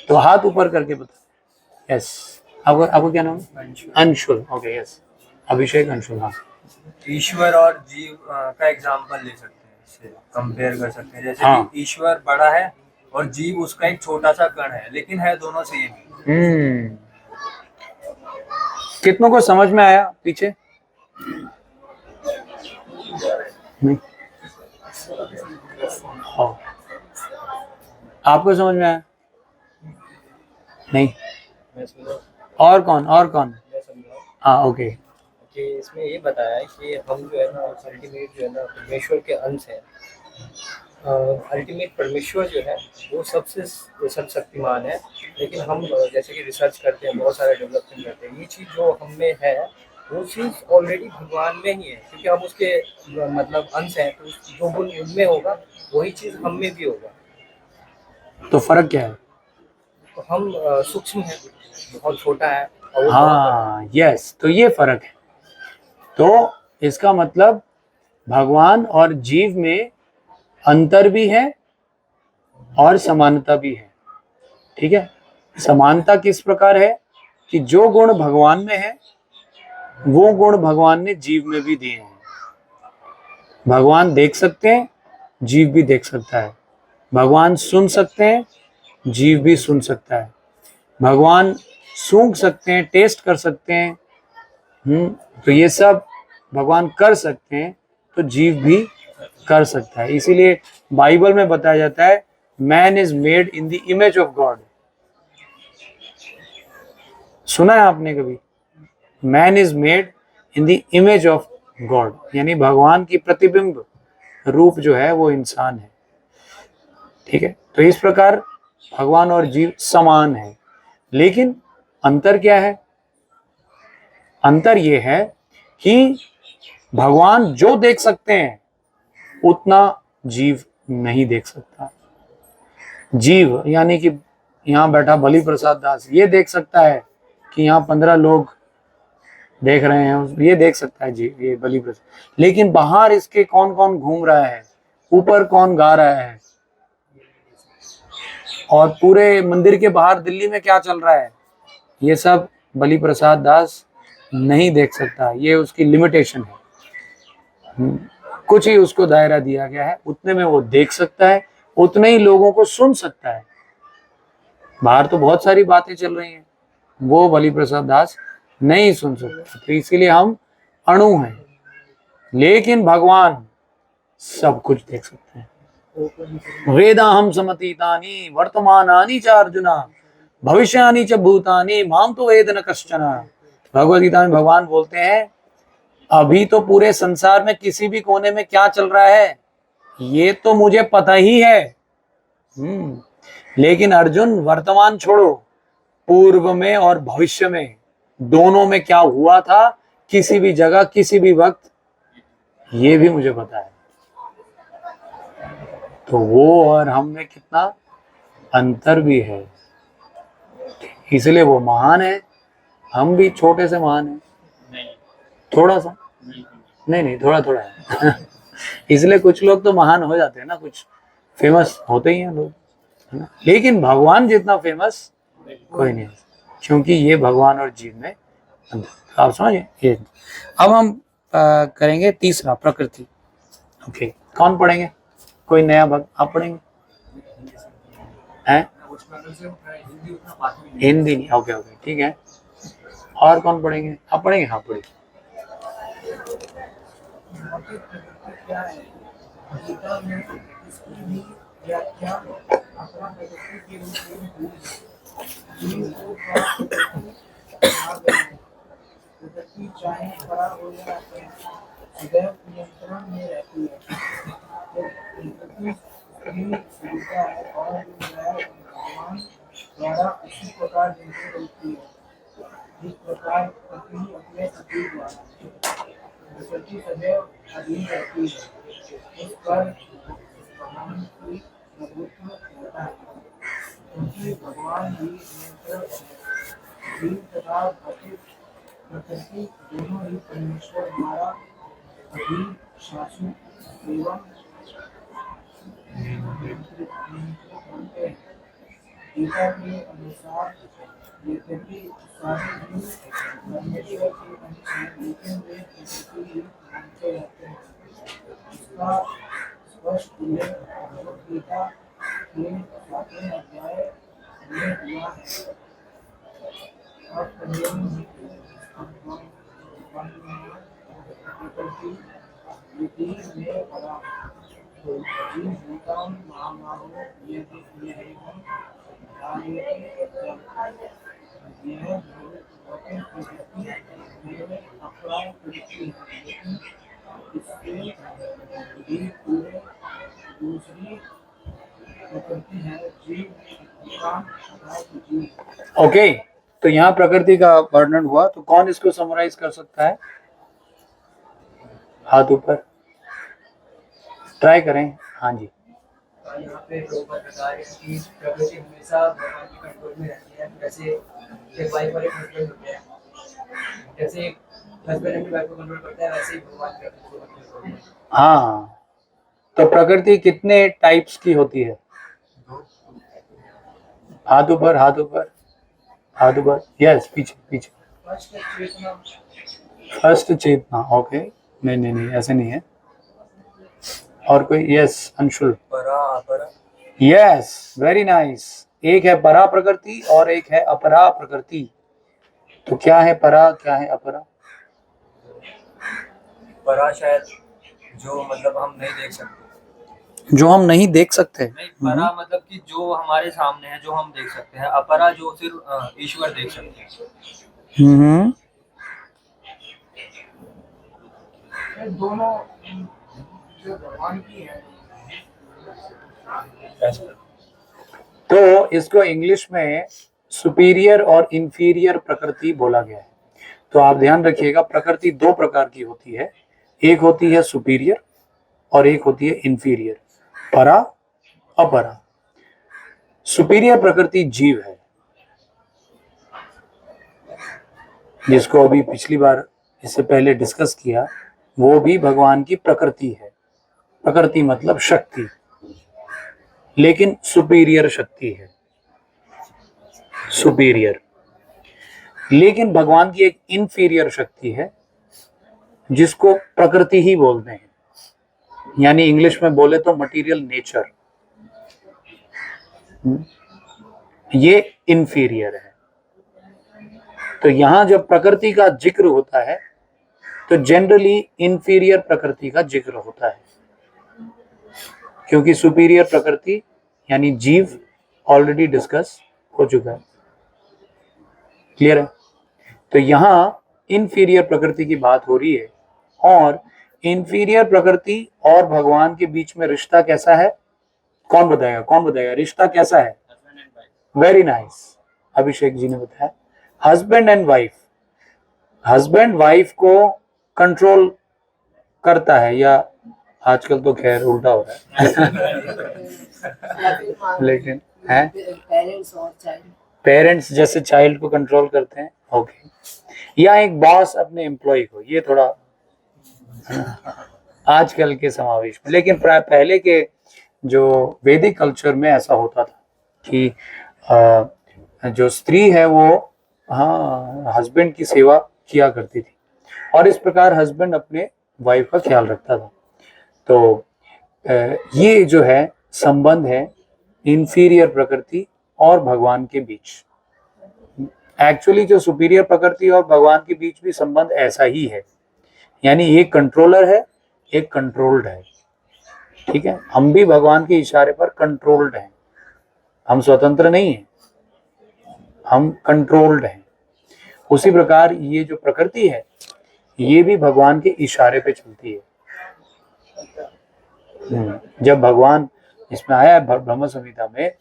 तो हाथ ऊपर करके बता। यस, आपको क्या नाम है? अंशुल। ओके, यस, अभिषेक अंशुल। हाँ, ईश्वर और जीव का एग्जाम्पल ले सकते हैं, इससे कंपेयर कर सकते हैं। जैसे हाँ। कि ईश्वर बड़ा है और जीव उसका एक छोटा सा कण है, लेकिन है दोनों सेम ही। कितनों को समझ में आया पीछे? नहीं, आपको समझ में आया? नहीं, और कौन? हाँ, ओके। कि इसमें ये बताया है कि हम जो है ना अल्टीमेट जो है ना परमेश्वर के अंश हैं। अल्टीमेट परमेश्वर जो है वो सबसे सर्वशक्तिमान है, लेकिन हम जैसे कि रिसर्च करते हैं, बहुत सारे डेवलपमेंट करते हैं, ये चीज़ जो हम में है वो चीज़ ऑलरेडी भगवान में ही है, क्योंकि हम उसके मतलब अंश हैं। तो जो गुण उनमें होगा वही चीज़ हम में भी होगा। तो फर्क क्या है? हम सूक्ष्म है, बहुत छोटा है, और वो बहुत हाँ यस, तो ये फर्क है। तो इसका मतलब भगवान और जीव में अंतर भी है और समानता भी है। ठीक है, समानता किस प्रकार है कि जो गुण भगवान में है वो गुण भगवान ने जीव में भी दिए हैं। भगवान देख सकते हैं, जीव भी देख सकता है। भगवान सुन सकते हैं, जीव भी सुन सकता है। भगवान सूंघ सकते हैं, टेस्ट कर सकते हैं, तो ये सब भगवान कर सकते हैं, तो जीव भी कर सकता है। इसीलिए बाइबल में बताया जाता है man is made in the image of God. सुना है आपने कभी? Man is made in the image of God, यानी भगवान की प्रतिबिंब रूप जो है वो इंसान है। ठीक है, तो इस प्रकार भगवान और जीव समान है, लेकिन अंतर क्या है? अंतर ये है कि भगवान जो देख सकते हैं उतना जीव नहीं देख सकता। जीव यानी कि यहाँ बैठा बलि प्रसाद दास ये देख सकता है कि यहाँ 15 लोग देख रहे हैं, ये देख सकता है जी, ये बलि प्रसाद। लेकिन बाहर इसके कौन कौन घूम रहा है, ऊपर कौन गा रहा है, और पूरे मंदिर के बाहर दिल्ली में क्या चल रहा है, ये सब बलि प्रसाद दास नहीं देख सकता। ये उसकी लिमिटेशन है। कुछ ही उसको दायरा दिया गया है, उतने में वो देख सकता है, उतने ही लोगों को सुन सकता है। बाहर तो बहुत सारी बातें चल रही हैं, वो बलि प्रसाद दास नहीं सुन सकता। तो इसीलिए हम अणु हैं, लेकिन भगवान सब कुछ देख सकते हैं। वेदाहम समतीतानि वर्तमानानि च अर्जुना भविष्यानि च भूतानि माम तो वेद न कश्चन। भगवद गीता में भगवान बोलते हैं अभी तो पूरे संसार में किसी भी कोने में क्या चल रहा है ये तो मुझे पता ही है, लेकिन अर्जुन वर्तमान छोड़ो, पूर्व में और भविष्य में दोनों में क्या हुआ था किसी भी जगह किसी भी वक्त, ये भी मुझे पता है। तो वो और हम में कितना अंतर भी है, इसलिए वो महान है, हम भी छोटे से महान है। थोड़ा सा नहीं थोड़ा थोड़ा है इसलिए कुछ लोग तो महान हो जाते हैं ना, कुछ फेमस होते ही हैं लोग, है ना, लेकिन भगवान जितना फेमस कोई नहीं, क्योंकि ये भगवान और जीव में अंतर। आप समझिए ये। अब हम करेंगे तीसरा, प्रकृति। ओके, कौन पढ़ेंगे? कोई नया भाग आप पढ़ेंगे? हैं? हिंदी नहीं, ओके ओके ठीक है। और कौन पढ़ेंगे? आप पढ़ेंगे? हाँ पढ़िए। क्या है? गीता में इसकी भी व्याख्या अपना प्रकृति के रूप में हुई है। जीव को प्रकृति कहा गया है। प्रकृति चाहे बड़ा हो या सदैव नियंत्रण में रहती है। प्रकृति सुनता है और भगवान द्वारा उसी प्रकार निर्मित होती है जिस प्रकार प्रकृति अपने अतीत द्वारा। प्रकृति सदैव अधीन रहती है, उस पर भगवान की प्रभुत्व होता है, क्योंकि भगवान ही नियंत्रण है। जीव तथा भौतिक प्रकृति दोनों ही परमेश्वर द्वारा अधीन, शासित एवं नियंत्रित होते हैं। गीता के अनुसार यद्यपि सारे जीव परमेश्वर के अंश हैं, लेकिन वे प्रकृति ही मानते रहते हैं। इसका स्पष्ट उल्लेख भगवद गीता के 7वें अध्याय में हुआ है। प्रकृति विधि में पड़ा जीव भूतान महामारो यदि एवं यह भौतिक प्रकृति में अपराध प्रकृति है, लेकिन इससे भी पूरे दूसरी प्रकृति है जीव भूतान अर्थात जीव। ओके, तो यहाँ प्रकृति का वर्णन हुआ, तो कौन इसको समराइज कर सकता है? हाथ ऊपर, ट्राई करें। हाँ जी, यहाँ पे प्रभुपाद बता रहे हैं कि प्रकृति हमेशा भगवान के कंट्रोल में रहती है। जैसे एक वाइफ और एक हस्बैंड होते हैं, जैसे एक हस्बैंड अपनी वाइफ को कंट्रोल करता है, वैसे ही भगवान प्रकृति को कंट्रोल करते हैं। हाँ, तो प्रकृति कितने टाइप्स की होती है? हाथ ऊपर, हाथ ऊपर, हाथ ऊपर, यस, पीछे पीछे। फर्स्ट चेतना, ओके, नहीं नहीं नहीं, ऐसे नहीं है। और कोई? यस, अंशुल। परा अपरा। Yes, very nice. एक है परा प्रकृति और एक है अपरा प्रकृति। तो क्या है परा, क्या है अपरा? परा शायद जो मतलब हम नहीं देख सकते। जो हम नहीं देख सकते। नहीं, परा मतलब कि जो हमारे सामने है, जो हम देख सकते हैं। अपरा जो सिर्फ ईश्वर देख सकते हैं। ये दोनों जो भगवान की है, तो इसको इंग्लिश में सुपीरियर और इंफीरियर प्रकृति बोला गया है। तो आप ध्यान रखिएगा, प्रकृति दो प्रकार की होती है, एक होती है सुपीरियर और एक होती है इंफीरियर, परा अपरा। सुपीरियर प्रकृति जीव है, जिसको अभी पिछली बार इससे पहले डिस्कस किया, वो भी भगवान की प्रकृति है। प्रकृति मतलब शक्ति, लेकिन सुपीरियर शक्ति है, सुपीरियर। लेकिन भगवान की एक इंफीरियर शक्ति है, जिसको प्रकृति ही बोलते हैं, यानी इंग्लिश में बोले तो मटेरियल नेचर। ये इंफीरियर है। तो यहां जब प्रकृति का जिक्र होता है तो जनरली इंफीरियर प्रकृति का जिक्र होता है, क्योंकि सुपीरियर प्रकृति यानी जीव ऑलरेडी डिस्कस हो चुका है। क्लियर है? तो यहां इंफीरियर प्रकृति की बात हो रही है, और इंफीरियर प्रकृति और भगवान के बीच में रिश्ता कैसा है? कौन बताएगा, कौन बताएगा रिश्ता कैसा है? वेरी नाइस, अभिषेक जी ने बताया। Husband and wife, husband wife को कंट्रोल करता है, या आजकल तो खैर उल्टा हो रहा है लेकिन है पेरेंट्स और चाइल्ड, पेरेंट्स जैसे चाइल्ड को कंट्रोल करते हैं, ओके। या एक बॉस अपने एम्प्लॉय को, ये थोड़ा आजकल के समावेश में, लेकिन पहले के जो वैदिक कल्चर में ऐसा होता था कि जो स्त्री है वो हस्बैंड की सेवा किया करती थी, और इस प्रकार हस्बैंड अपने वाइफ का ख्याल रखता था। तो ये जो है संबंध है इंफीरियर प्रकृति और भगवान के बीच। एक्चुअली जो सुपीरियर प्रकृति और भगवान के बीच भी संबंध ऐसा ही है, यानी एक कंट्रोलर है, एक कंट्रोल्ड है। ठीक है, हम भी भगवान के इशारे पर कंट्रोल्ड हैं, हम स्वतंत्र नहीं हैं, हम कंट्रोल्ड हैं। उसी प्रकार ये जो प्रकृति है ये भी भगवान के इशारे पे चलती है। जब भगवान इसमें आया है ब्रह्म संहिता में,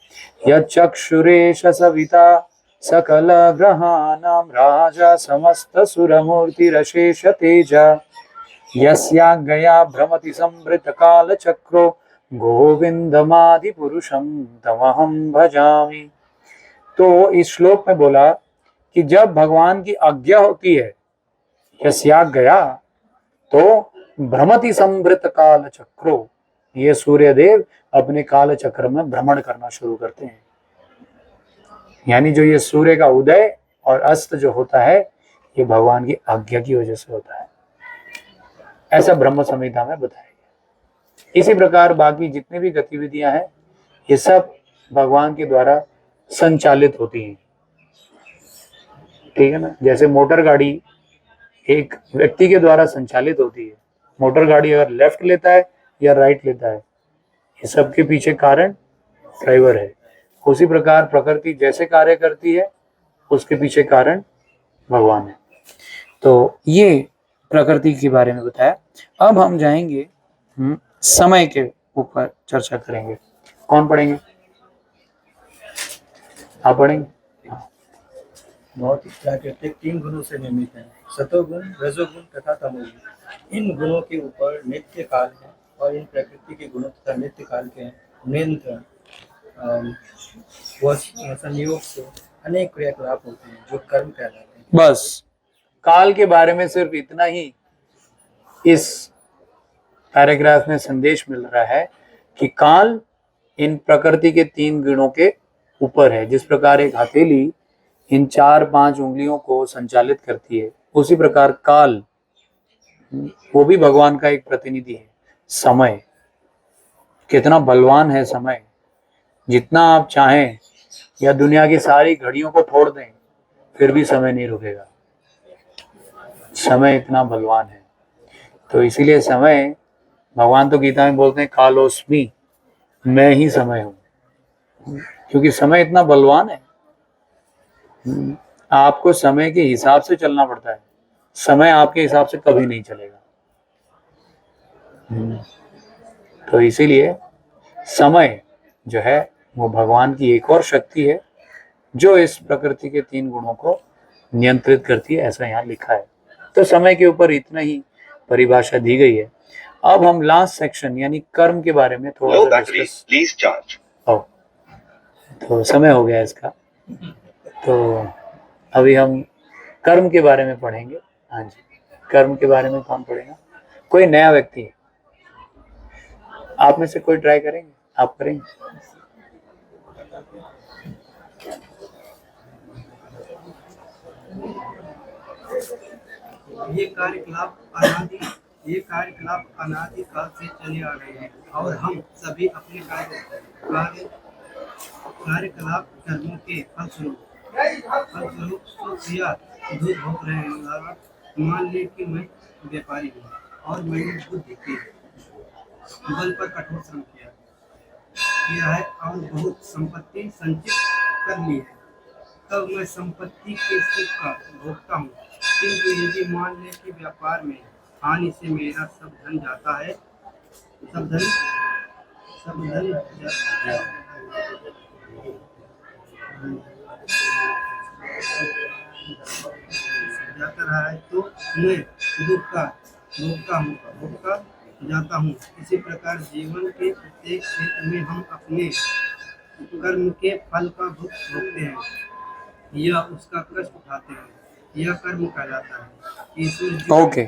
यक्षुरेश सविता सकल ग्रहाणाम राजा समस्त सुरमूर्ति रशेष तेजा यस्याज्ञया भ्रमति संवृत काल चक्रो गोविंदमादि पुरुषम तमहम भजामि। तो इस श्लोक में बोला कि जब भगवान की आज्ञा होती है, यस्याज्ञया, तो भ्रमति संवृत काल चक्रो, ये सूर्यदेव अपने काल चक्र में भ्रमण करना शुरू करते हैं। यानी जो ये सूर्य का उदय और अस्त जो होता है ये भगवान की आज्ञा की वजह से होता है, ऐसा ब्रह्म संहिता में बताया गया। इसी प्रकार बाकी जितनी भी गतिविधियां हैं ये सब भगवान के द्वारा संचालित होती हैं। ठीक है ना, जैसे मोटर गाड़ी एक व्यक्ति के द्वारा संचालित होती है। मोटर गाड़ी अगर लेफ्ट लेता है या राइट लेता है, ये सबके पीछे कारण ड्राइवर है। उसी प्रकार प्रकृति जैसे कार्य करती है उसके पीछे कारण भगवान है। तो ये प्रकृति के बारे में बताया। अब हम जाएंगे समय के ऊपर चर्चा करेंगे। कौन पढ़ेंगे? आप पढ़ेंगे? भौतिक प्राकृतिक 3 गुणों से निर्मित है, सतोगुण, रजोगुण तथा तमोगुण। इन गुणों के ऊपर नित्य काल है और इन प्रकृति के गुणों तथा नित्य काल के निरंतर संयोग से अनेक क्रियाकलाप होते हैं जो कर्म कहलाते हैं। बस काल के बारे में सिर्फ इतना ही इस पैराग्राफ में संदेश मिल रहा है कि काल इन प्रकृति के 3 गुणों के ऊपर है। जिस प्रकार एक हथेली इन 4-5 उंगलियों को संचालित करती है, उसी प्रकार काल वो भी भगवान का एक प्रतिनिधि है। समय कितना बलवान है समय, जितना आप चाहें या दुनिया की सारी घड़ियों को तोड़ दें फिर भी समय नहीं रुकेगा। समय इतना बलवान है। तो इसीलिए समय, भगवान तो गीता में बोलते हैं कालोस्मि, मैं ही समय हूं, क्योंकि समय इतना बलवान है। आपको समय के हिसाब से चलना पड़ता है, समय आपके हिसाब से कभी नहीं चलेगा। तो इसीलिए समय जो है वो भगवान की एक और शक्ति है जो इस प्रकृति के 3 गुणों को नियंत्रित करती है, ऐसा यहाँ लिखा है। तो समय के ऊपर इतना ही परिभाषा दी गई है। अब हम लास्ट सेक्शन यानी कर्म के बारे में थोड़ा सा डिस्कस। तो समय हो गया इसका, तो अभी हम कर्म के बारे में पढ़ेंगे। हाँ जी, कर्म के बारे में कौन पढ़ेगा? कोई नया व्यक्ति है? आप में से कोई ट्राई करेंगे? आप करेंगे? ये कार्यकलाप अनादि काल से चले आ रहे हैं और हम सभी अपने कार्यकलाप कर्मों के फलस्वरूप सुख या दुख भोग रहे हैं। मान ले कि मैं व्यापारी हूँ और मैंने बुद्धि के बल पर कठोर श्रम किया है और बहुत संपत्ति संचित कर ली है, तब मैं संपत्ति के सुख का भोगता हूँ। किंतु यदि मान ले कि व्यापार में हानि से मेरा सब धन जाता है, सब धन जाता रहा है, तो मैं दुख का भोगता जाता हूँ। इसी प्रकार जीवन के प्रत्येक क्षेत्र में हम अपने कर्म के फल का भोगते हैं या उसका कष्ट उठाते हैं, यह कर्म कहलाता है। ओके,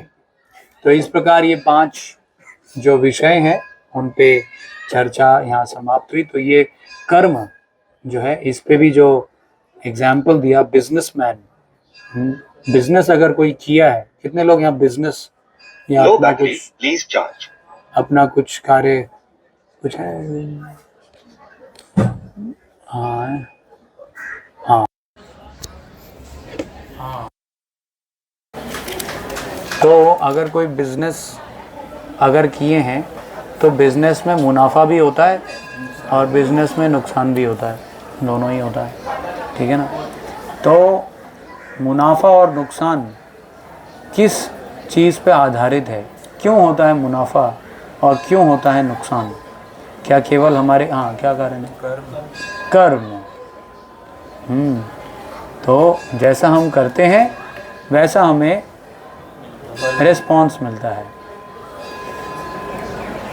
तो इस प्रकार ये 5 जो विषय हैं उन पे चर्चा यहाँ समाप्त हुई। तो ये कर्म जो है, इस पे भी जो एग्जाम्पल दिया, बिजनेसमैन, बिजनेस अगर कोई किया है, कितने लोग यहाँ बिजनेस या अपना कुछ कार्य कुछ है? हाँ हाँ हाँ। तो अगर कोई बिजनेस अगर किए हैं तो बिजनेस में मुनाफा भी होता है और बिजनेस में नुकसान भी होता है, दोनों ही होता है, ठीक है ना। तो मुनाफा और नुकसान किस चीज़ पे आधारित है? क्यों होता है मुनाफा और क्यों होता है नुकसान? क्या केवल हमारे क्या कारण है? कर्म। तो जैसा हम करते हैं वैसा हमें रिस्पॉन्स मिलता है।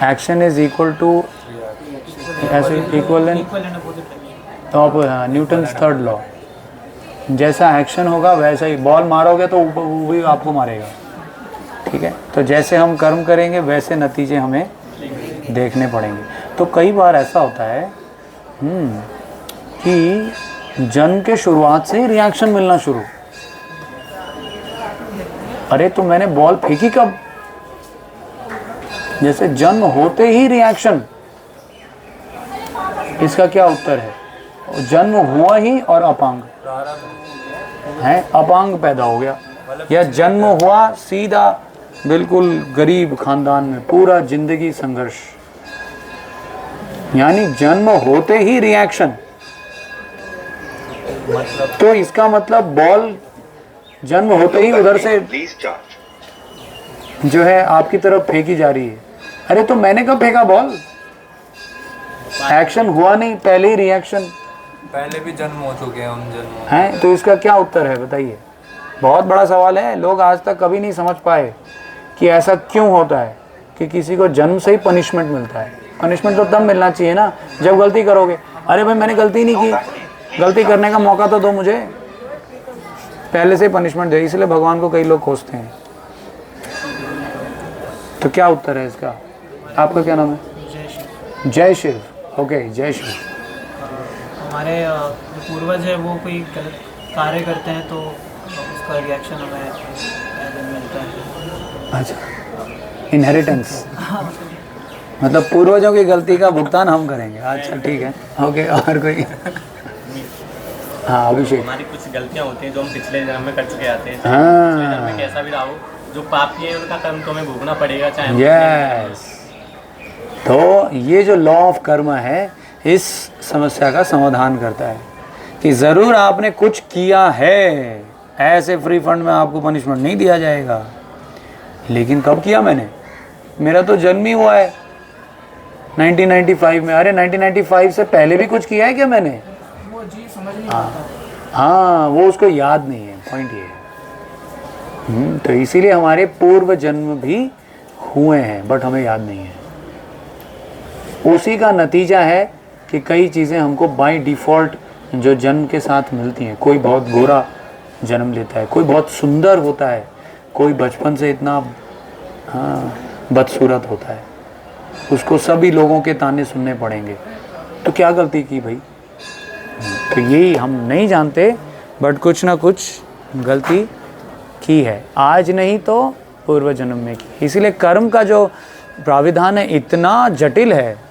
एक्शन इज इक्वल टू तो आप न्यूटन्स 3rd लॉ, जैसा एक्शन होगा वैसा ही, बॉल मारोगे तो वो भी आपको मारेगा, ठीक है। तो जैसे हम कर्म करेंगे वैसे नतीजे हमें देखने पड़ेंगे। तो कई बार ऐसा होता है कि जन्म के शुरुआत से ही रिएक्शन मिलना शुरू। अरे तो मैंने बॉल फेंकी कब? जैसे जन्म होते ही रिएक्शन। इसका क्या उत्तर है? जन्म हुआ ही और अपांग है, अपांग पैदा हो गया, या जन्म हुआ सीधा बिल्कुल गरीब खानदान में, पूरा जिंदगी संघर्ष। यानी जन्म होते ही रिएक्शन। तो इसका मतलब बॉल जन्म होते ही उधर से जो है आपकी तरफ फेंकी जा रही है। अरे तो मैंने कब फेंका बॉल? एक्शन हुआ नहीं, पहले ही रिएक्शन। पहले भी जन्म हो चुके हैं हम, जन्म हैं। तो इसका क्या उत्तर है बताइए? बहुत बड़ा सवाल है, लोग आज तक कभी नहीं समझ पाए कि ऐसा क्यों होता है। कि किसी को जन्म से ही पनिशमेंट मिलता है। पनिशमेंट तो तब मिलना चाहिए ना जब गलती करोगे। अरे भाई मैंने गलती नहीं की, गलती करने का मौका तो दो मुझे, पहले से ही पनिशमेंट दे। इसलिए भगवान को कई लोग खोजते हैं। तो क्या उत्तर है इसका? आपका क्या नाम है? जय शिव। ओके, जय शिव। हमारे जो पूर्वज है वो कोई गलत कार्य करते हैं तो उसका रिएक्शन हमें मिलता है। अच्छा, इनहेरिटेंस मतलब पूर्वजों की गलती का भुगतान हम करेंगे। अच्छा ठीक है, ओके। और कोई? हाँ अभिषेक। हमारी कुछ गलतियाँ होती हैं जो हम पिछले जन्म में कर चुके आते हैं। हाँ। पिछले जन्म में कैसा भी रहा हो, जो पाप किए हैं उनका कर्म तो हमें भोगना पड़ेगा, चाहे हम यस। तो ये जो लॉ ऑफ कर्म है इस समस्या का समाधान करता है कि ज़रूर आपने कुछ किया है, ऐसे फ्री फंड में आपको पनिशमेंट नहीं दिया जाएगा। लेकिन कब किया मैंने? मेरा तो जन्म ही हुआ है 1995 में। अरे 1995 से पहले भी कुछ किया है क्या मैंने? वो जी समझ नहीं पाता। हाँ, वो उसको याद नहीं है, पॉइंट ये है। तो इसीलिए हमारे पूर्व जन्म भी हुए हैं बट हमें याद नहीं है। उसी का नतीजा है कि कई चीज़ें हमको बाय डिफ़ॉल्ट जो जन्म के साथ मिलती हैं। कोई बहुत गोरा जन्म लेता है, कोई बहुत सुंदर होता है, कोई बचपन से इतना बदसूरत होता है, उसको सभी लोगों के ताने सुनने पड़ेंगे। तो क्या गलती की भाई? तो यही हम नहीं जानते बट कुछ ना कुछ गलती की है, आज नहीं तो पूर्व जन्म में की। इसीलिए कर्म का जो प्राविधान है इतना जटिल है।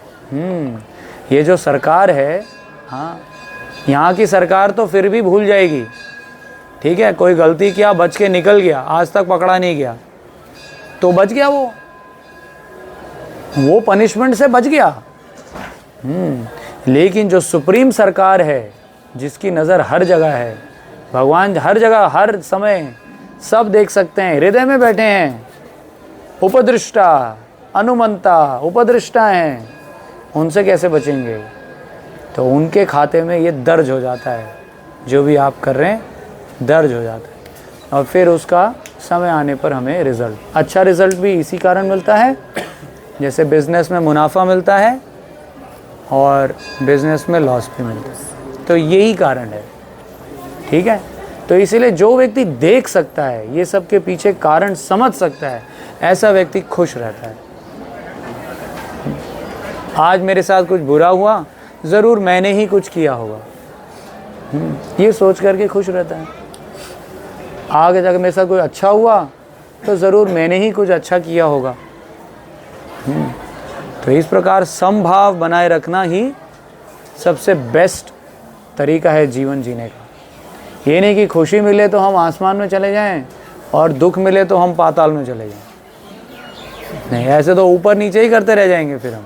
ये जो सरकार है, हाँ, यहाँ की सरकार तो फिर भी भूल जाएगी। ठीक है, कोई गलती किया, बच के निकल गया, आज तक पकड़ा नहीं गया तो बच गया, वो पनिशमेंट से बच गया। लेकिन जो सुप्रीम सरकार है जिसकी नज़र हर जगह है, भगवान हर जगह हर समय सब देख सकते हैं, हृदय में बैठे हैं, उपदृष्टा अनुमंता उपदृष्टा हैं, उनसे कैसे बचेंगे? तो उनके खाते में ये दर्ज हो जाता है, जो भी आप कर रहे हैं दर्ज हो जाता है। और फिर उसका समय आने पर हमें रिज़ल्ट, अच्छा रिज़ल्ट भी इसी कारण मिलता है। जैसे बिज़नेस में मुनाफा मिलता है और बिज़नेस में लॉस भी मिलता है, तो यही कारण है। ठीक है, तो इसीलिए जो व्यक्ति देख सकता है, ये सब के पीछे कारण समझ सकता है, ऐसा व्यक्ति खुश रहता है। आज मेरे साथ कुछ बुरा हुआ, ज़रूर मैंने ही कुछ किया होगा, ये सोच करके खुश रहता है। आगे जाकर मेरे साथ कोई अच्छा हुआ तो ज़रूर मैंने ही कुछ अच्छा किया होगा। तो इस प्रकार समभाव बनाए रखना ही सबसे बेस्ट तरीका है जीवन जीने का। ये नहीं कि खुशी मिले तो हम आसमान में चले जाएं और दुख मिले तो हम पाताल में चले जाएं। नहीं, ऐसे तो ऊपर नीचे ही करते रह जाएंगे फिर हम।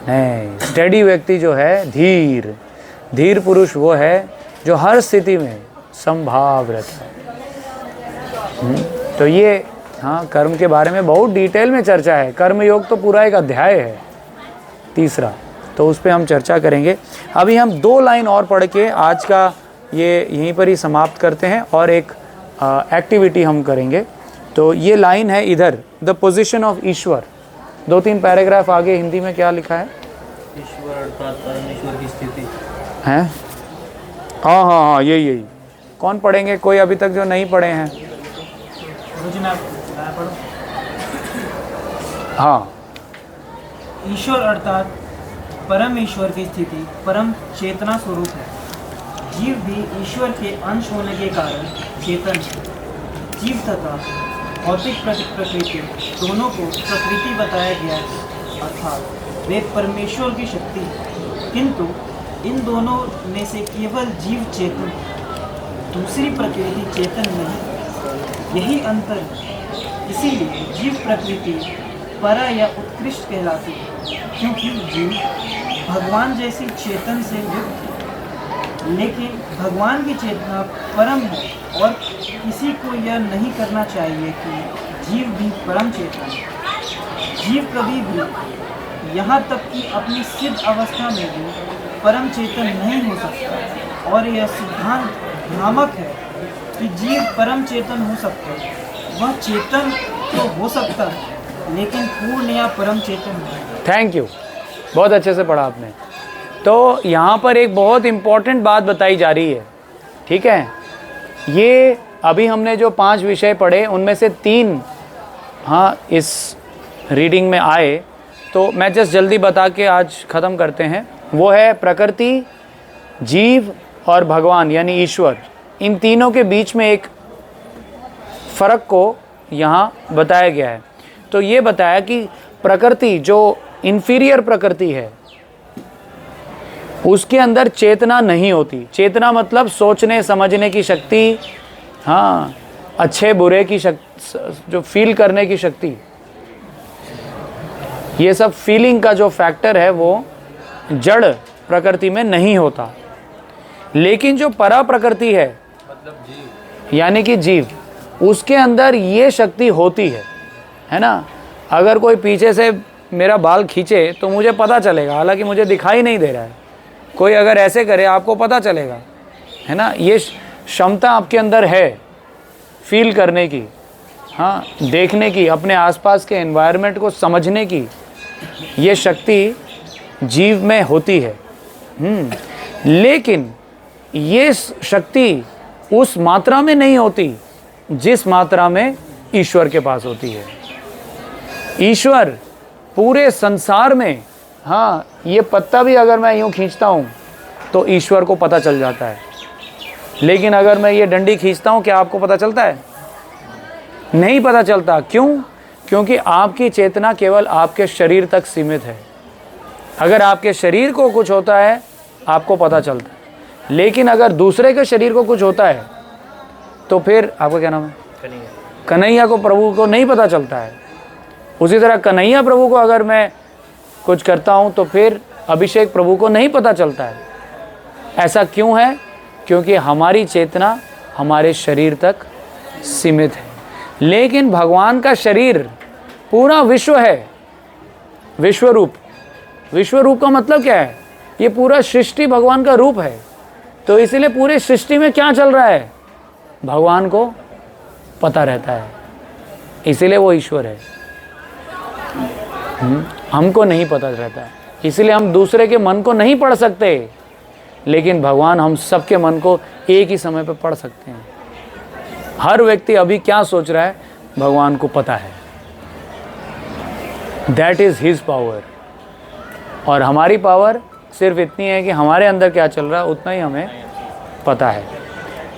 नहीं, स्टेडी व्यक्ति जो है, धीर पुरुष वो है जो हर स्थिति में समभाव रहता है। तो ये हाँ, कर्म के बारे में बहुत डिटेल में चर्चा है। कर्म योग तो पूरा एक अध्याय है, तीसरा, तो उस पर हम चर्चा करेंगे। अभी हम 2 लाइन और पढ़ के आज का ये यहीं पर ही समाप्त करते हैं और एक एक्टिविटी हम करेंगे। तो ये लाइन है इधर, the position of Ishwar. 2-3 paragraph आगे हिंदी में क्या लिखा है? ईश्वर अर्थात परमेश्वर की स्थिति हैं? हाँ, यही। कौन पढ़ेंगे? कोई अभी तक जो नहीं पढ़े हैं? हाँ। ईश्वर अर्थात परम ईश्वर की स्थिति परम चेतना स्वरूप है। जीव भी ईश्वर के अंश होने के कारण चेतन है। जीव तथा भौतिक प्रकृति दोनों को प्रकृति बताया गया है, अर्थात वे परमेश्वर की शक्ति है। किंतु इन दोनों में से केवल जीव चेतन, दूसरी प्रकृति चेतन नहीं। यही अंतर है। इसीलिए जीव प्रकृति परा या उत्कृष्ट कहलाती है, क्योंकि जीव भगवान जैसी चेतन से युक्त है। लेकिन भगवान की चेतना परम है और किसी को यह नहीं करना चाहिए कि जीव भी परम चेतन है। जीव कभी भी, यहाँ तक कि अपनी सिद्ध अवस्था में भी परम चेतन नहीं हो सकता। और यह सिद्धांत भ्रामक है कि जीव परम चेतन हो सकता है। वह चेतन तो हो सकता है लेकिन पूर्ण या परम चेतन नहीं। थैंक यू, बहुत अच्छे से पढ़ा आपने। तो यहाँ पर एक बहुत इम्पॉर्टेंट बात बताई जा रही है, ठीक है। ये अभी हमने जो 5 विषय पढ़े उनमें से 3 हाँ इस रीडिंग में आए, तो मैं जस्ट जल्दी बता के आज ख़त्म करते हैं। वो है प्रकृति, जीव और भगवान यानी ईश्वर। इन तीनों के बीच में एक फ़र्क को यहाँ बताया गया है। तो ये बताया कि प्रकृति जो इन्फीरियर प्रकृति है उसके अंदर चेतना नहीं होती। चेतना मतलब सोचने समझने की शक्ति, हाँ, अच्छे बुरे की शक्ति, जो फील करने की शक्ति, ये सब फीलिंग का जो फैक्टर है वो जड़ प्रकृति में नहीं होता। लेकिन जो परा प्रकृति है यानी कि जीव, उसके अंदर ये शक्ति होती है ना। अगर कोई पीछे से मेरा बाल खींचे तो मुझे पता चलेगा, हालांकि मुझे दिखाई नहीं दे रहा है। कोई अगर ऐसे करे आपको पता चलेगा, है ना। ये क्षमता आपके अंदर है फील करने की, हाँ, देखने की, अपने आसपास के एनवायरनमेंट को समझने की, ये शक्ति जीव में होती है। लेकिन ये शक्ति उस मात्रा में नहीं होती जिस मात्रा में ईश्वर के पास होती है। ईश्वर पूरे संसार में, हाँ, ये पत्ता भी अगर मैं यूँ खींचता हूँ तो ईश्वर को पता चल जाता है। लेकिन अगर मैं ये डंडी खींचता हूँ, क्या आपको पता चलता है? नहीं पता चलता। क्यों? क्योंकि आपकी चेतना केवल आपके शरीर तक सीमित है। अगर आपके शरीर को कुछ होता है आपको पता चलता है, लेकिन अगर दूसरे के शरीर को कुछ होता है तो फिर आपका क्या नाम है? कन्हैया को, प्रभु को नहीं पता चलता है। उसी तरह कन्हैया प्रभु को अगर मैं कुछ करता हूँ तो फिर अभिषेक प्रभु को नहीं पता चलता है। ऐसा क्यों है? क्योंकि हमारी चेतना हमारे शरीर तक सीमित है। लेकिन भगवान का शरीर पूरा विश्व है, विश्व रूप। विश्व रूप का मतलब क्या है? ये पूरा सृष्टि भगवान का रूप है। तो इसीलिए पूरे सृष्टि में क्या चल रहा है भगवान को पता रहता है, इसीलिए वो ईश्वर है। हमको नहीं पता रहता है, इसीलिए हम दूसरे के मन को नहीं पढ़ सकते, लेकिन भगवान हम सबके मन को एक ही समय पर पढ़ सकते हैं। हर व्यक्ति अभी क्या सोच रहा है भगवान को पता है। That is his power. और हमारी पावर सिर्फ इतनी है कि हमारे अंदर क्या चल रहा है उतना ही हमें पता है।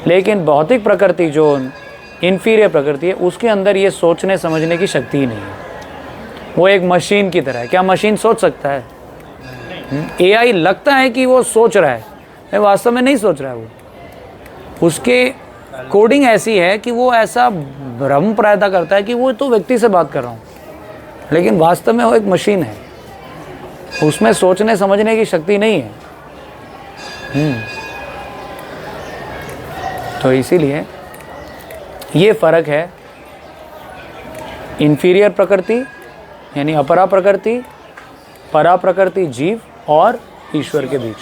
लेकिन भौतिक प्रकृति जो इन्फीरियर प्रकृति है उसके अंदर ये सोचने समझने की शक्ति ही नहीं है। वो एक मशीन की तरह है। क्या मशीन सोच सकता है? एआई लगता है कि वो सोच रहा है, वास्तव में नहीं सोच रहा है। वो उसके कोडिंग ऐसी है कि वो ऐसा भ्रम पैदा करता है कि वो तो व्यक्ति से बात कर रहा हूँ, लेकिन वास्तव में वो एक मशीन है। उसमें सोचने समझने की शक्ति नहीं है। तो इसीलिए ये फ़र्क है इन्फीरियर प्रकृति यानी अपरा प्रकृति, परा प्रकृति जीव और ईश्वर के बीच।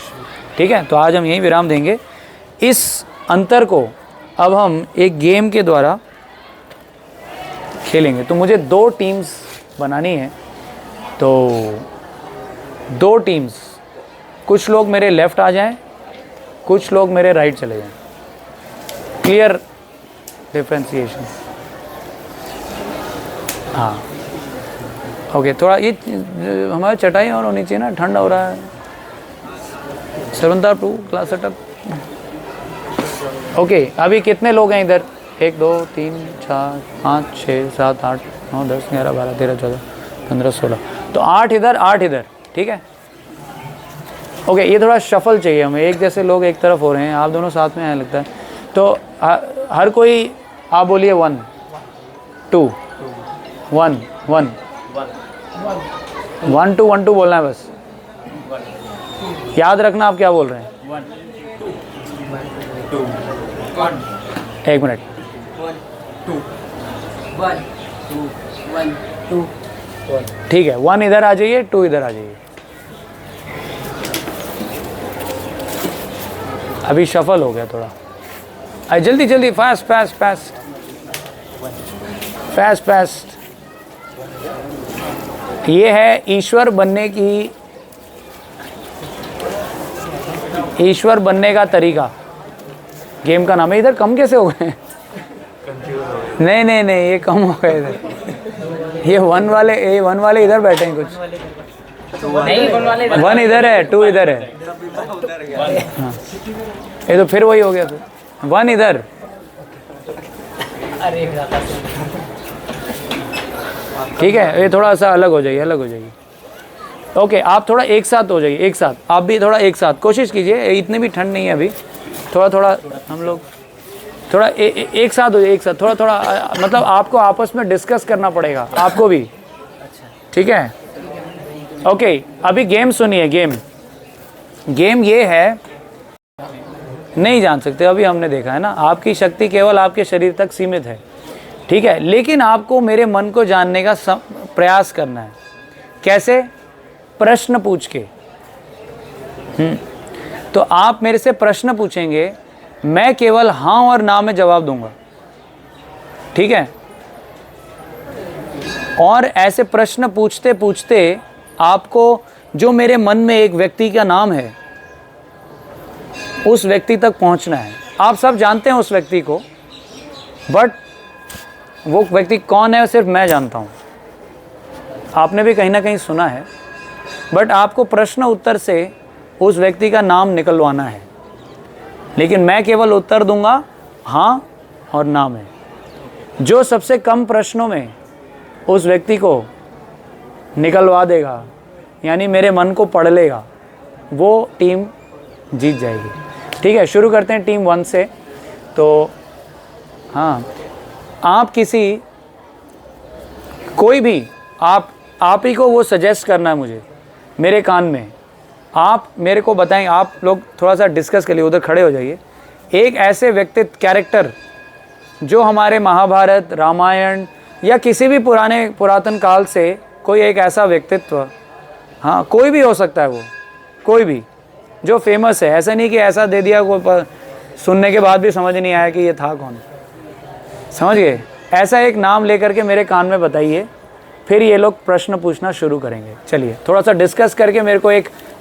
ठीक है, तो आज हम यहीं विराम देंगे। इस अंतर को अब हम एक गेम के द्वारा खेलेंगे। तो मुझे 2 टीम्स बनानी है। तो 2 टीम्स, कुछ लोग मेरे लेफ़्ट आ जाएं, कुछ लोग मेरे राइट चले जाएं। Clear differentiation. हाँ, ओके। थोड़ा ये हमारी चटाई और होनी चाहिए ना, ठंड हो रहा है। 7-2 क्लास सेटअप। ओके, अभी कितने लोग हैं इधर? 1 2 3 4 5 6 7 8 9 10 11 12 13 14 15 16। तो 8 इधर 8 इधर। ठीक है, ओके। ये थोड़ा शफल चाहिए हमें, एक जैसे लोग एक तरफ हो रहे हैं, आप दोनों साथ में आने लगता है। तो हर कोई आप बोलिए 1 2 1 1 1 2 1 2 बोलना है बस। याद रखना आप क्या बोल रहे हैं। 1 2 1 एक मिनट। 2 1 2 1 2 ठीक है, 1 इधर आ जाइए, 2 इधर आ जाइए। अभी शफल हो गया थोड़ा। जल्दी जल्दी, fast fast fast fast fast. ये है ईश्वर बनने का तरीका। गेम का नाम है। इधर कम कैसे हो गए? नहीं नहीं नहीं, ये कम हो गए इधर। ये वन वाले इधर बैठे हैं कुछ। वन इधर है, 2 इधर है। हाँ, ये तो फिर वही हो गया। फिर 1 इधर। ठीक है, ये थोड़ा सा अलग हो जाइए। ओके, आप थोड़ा एक साथ हो जाइए, एक साथ। आप भी थोड़ा एक साथ कोशिश कीजिए। इतनी भी ठंड नहीं है अभी। थोड़ा हम लोग थोड़ा एक साथ हो जाइए, एक साथ। थोड़ा मतलब आपको आपस में डिस्कस करना पड़ेगा, आपको भी। ठीक है, ओके। अभी गेम सुनिए। गेम ये है, नहीं जान सकते अभी, हमने देखा है ना। आपकी शक्ति केवल आपके शरीर तक सीमित है, ठीक है। लेकिन आपको मेरे मन को जानने का प्रयास करना है। कैसे? प्रश्न पूछ के। तो आप मेरे से प्रश्न पूछेंगे, मैं केवल हाँ और ना में जवाब दूंगा, ठीक है। और ऐसे प्रश्न पूछते पूछते आपको जो मेरे मन में एक व्यक्ति का नाम है, उस व्यक्ति तक पहुंचना है। आप सब जानते हैं उस व्यक्ति को, बट वो व्यक्ति कौन है सिर्फ मैं जानता हूं। आपने भी कहीं ना कहीं सुना है, बट आपको प्रश्न उत्तर से उस व्यक्ति का नाम निकलवाना है। लेकिन मैं केवल उत्तर दूंगा हाँ और ना में। जो सबसे कम प्रश्नों में उस व्यक्ति को निकलवा देगा, यानी मेरे मन को पढ़ लेगा, वो टीम जीत जाएगी। ठीक है, शुरू करते हैं टीम 1 से। तो हाँ, आप कोई भी आप ही को वो सजेस्ट करना है मुझे मेरे कान में। आप मेरे को बताएं, आप लोग थोड़ा सा डिस्कस के लिए उधर खड़े हो जाइए। एक ऐसे व्यक्तित्व, कैरेक्टर जो हमारे महाभारत, रामायण या किसी भी पुरातन काल से कोई एक ऐसा व्यक्तित्व, हाँ कोई भी हो सकता है, वो कोई भी जो फेमस है। ऐसा नहीं कि ऐसा दे दिया कोई सुनने के बाद भी समझ नहीं आया कि ये था कौन। समझ गए? ऐसा एक नाम लेकर के मेरे कान में बताइए, फिर ये लोग प्रश्न पूछना शुरू करेंगे। चलिए थोड़ा सा डिस्कस करके मेरे को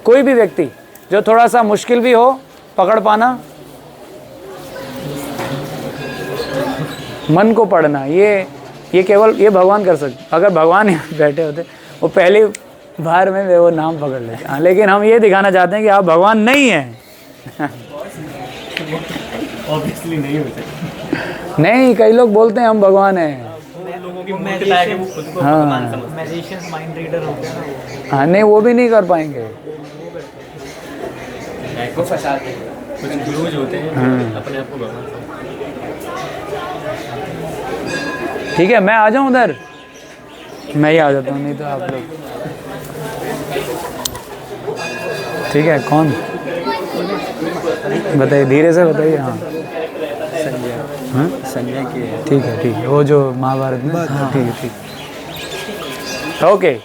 कोई भी व्यक्ति जो थोड़ा सा मुश्किल भी हो पकड़ पाना, मन को पढ़ना, ये केवल ये भगवान कर सकते। अगर भगवान यहाँ बैठे होते वो पहली बार में वो नाम पकड़ लेते। हाँ, लेकिन हम ये दिखाना चाहते हैं कि आप भगवान नहीं हैं। ऑब्वियसली नहीं होते। नहीं, कई लोग बोलते हैं हम भगवान हैं। लोगों की मूर्खता है कि वो खुद को भगवान समझते हैं। मैजिशियंस माइंड रीडर होते हैं ना वो। हाँ, नहीं वो भी नहीं कर पाएंगे। को फंसाते हैं, कुछ गुरुज होते हैं अपने आप को भगवान समझते हैं। ठीक है, मैं आ जाऊँ उधर, मैं ही आ जाता हूँ, नहीं तो आप लोग। ठीक है, कौन बताइए, धीरे से बताइए। हाँ, संजय के। ठीक है, वो जो महाभारत में। हाँ, ठीक है। ओके,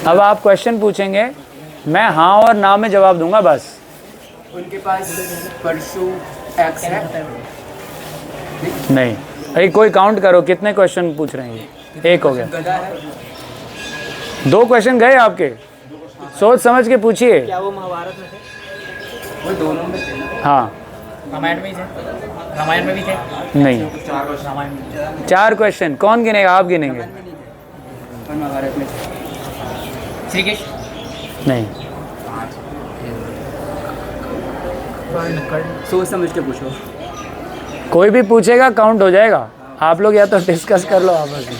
अब आप क्वेश्चन पूछेंगे, मैं हाँ और ना में जवाब दूंगा बस। उनके पास परशु एक्स है? नहीं, अरे कोई काउंट करो कितने क्वेश्चन पूछ रहे हैं। एक हो गया, गदा है? 2 क्वेश्चन गए आपके। सोच समझ के पूछिए। क्या वो महाभारत में थे? वो दोनों में थे ना? हाँ, रामायण में ही थे? रामायण में भी थे? नहीं, 4 क्वेश्चन कौन गिनेगा? आप गिनेंगे। और महाभारत में थे? श्री कृष्ण? नहीं, सोच समझ के पूछो। कोई भी पूछेगा काउंट हो जाएगा। आप लोग या तो डिस्कस कर लो आपस में,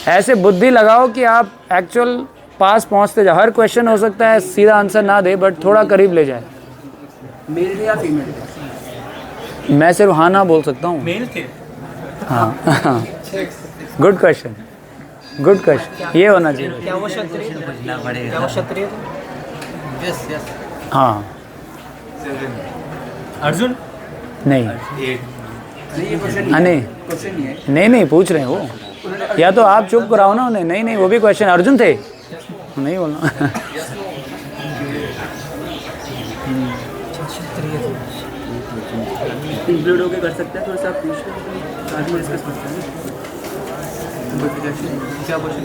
ऐसे बुद्धि लगाओ कि आप एक्चुअल पास पहुंचते जाओ। हर क्वेश्चन हो सकता है सीधा आंसर ना दे, बट थोड़ा करीब ले जाए। मेल थे या फीमेल थे? मैं सिर्फ हाँ ना बोल सकता हूँ। मेल थे। हाँ, गुड क्वेश्चन, गुड क्वेश्चन, ये होना चाहिए। क्या वो क्षत्रिय थे? क्या वो क्षत्रिय थे? Yes yes. हाँ, अर्जुन? नहीं, नहीं, ये क्वेश्चन नहीं नहीं है। नहीं पूछ रहे हैं वो, या तो आप चुप कराओ ना उन्हें। नहीं, वो भी क्वेश्चन। अर्जुन थे? नहीं बोलना। इंक्लूड होकर कर सकते हैं, थोड़ा सा आप पूछ लो, साथ में डिस्कस करते हैं। क्या क्वेश्चन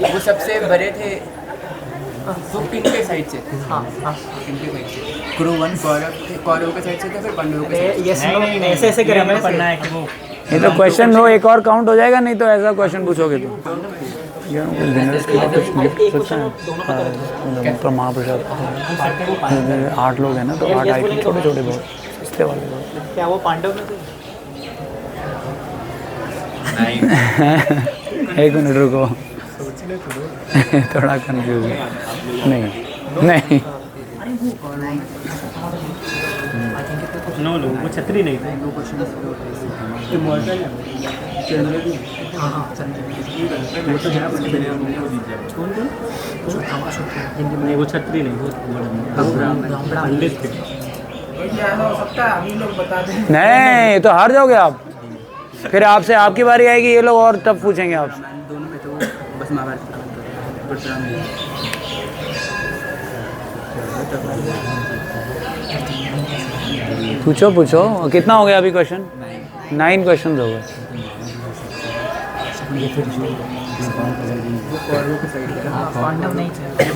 वो सबसे बड़े थे, वो किनके साइड से? हाँ किनके साइड से? कुरु वन कौरव के साइड से थे, फिर पांडवों के साइड से? ऐसे ऐसे ग्रामर पढ़ना है कि वो ये तो क्वेश्चन नो एक और काउंट हो जाएगा, नहीं तो ऐसा क्वेश्चन पूछोगे तो महाप्रसाद 8 लोग हैं ना, तो 8 आइटम छोटे छोटे बहुत सस्ते वाले बहुत। क्या वो पांडव में थे? एक मिनट रुको, थोड़ा कंफ्यूज है। नहीं नहीं नो वो छतरी नहीं था। नहीं वो छतरी नहीं, वो पंडित थे। हो सकता है हम ही लोग बता दें। नहीं, तो हार जाओगे आप, फिर आपसे आपकी बारी आएगी, ये लोग और टफ पूछेंगे आपसे। दोनों में तो बस महाभारत पूछो पूछो, कितना हो गया अभी क्वेश्चन? 9 क्वेश्चन हो गए। पांडव नहीं थे। अरे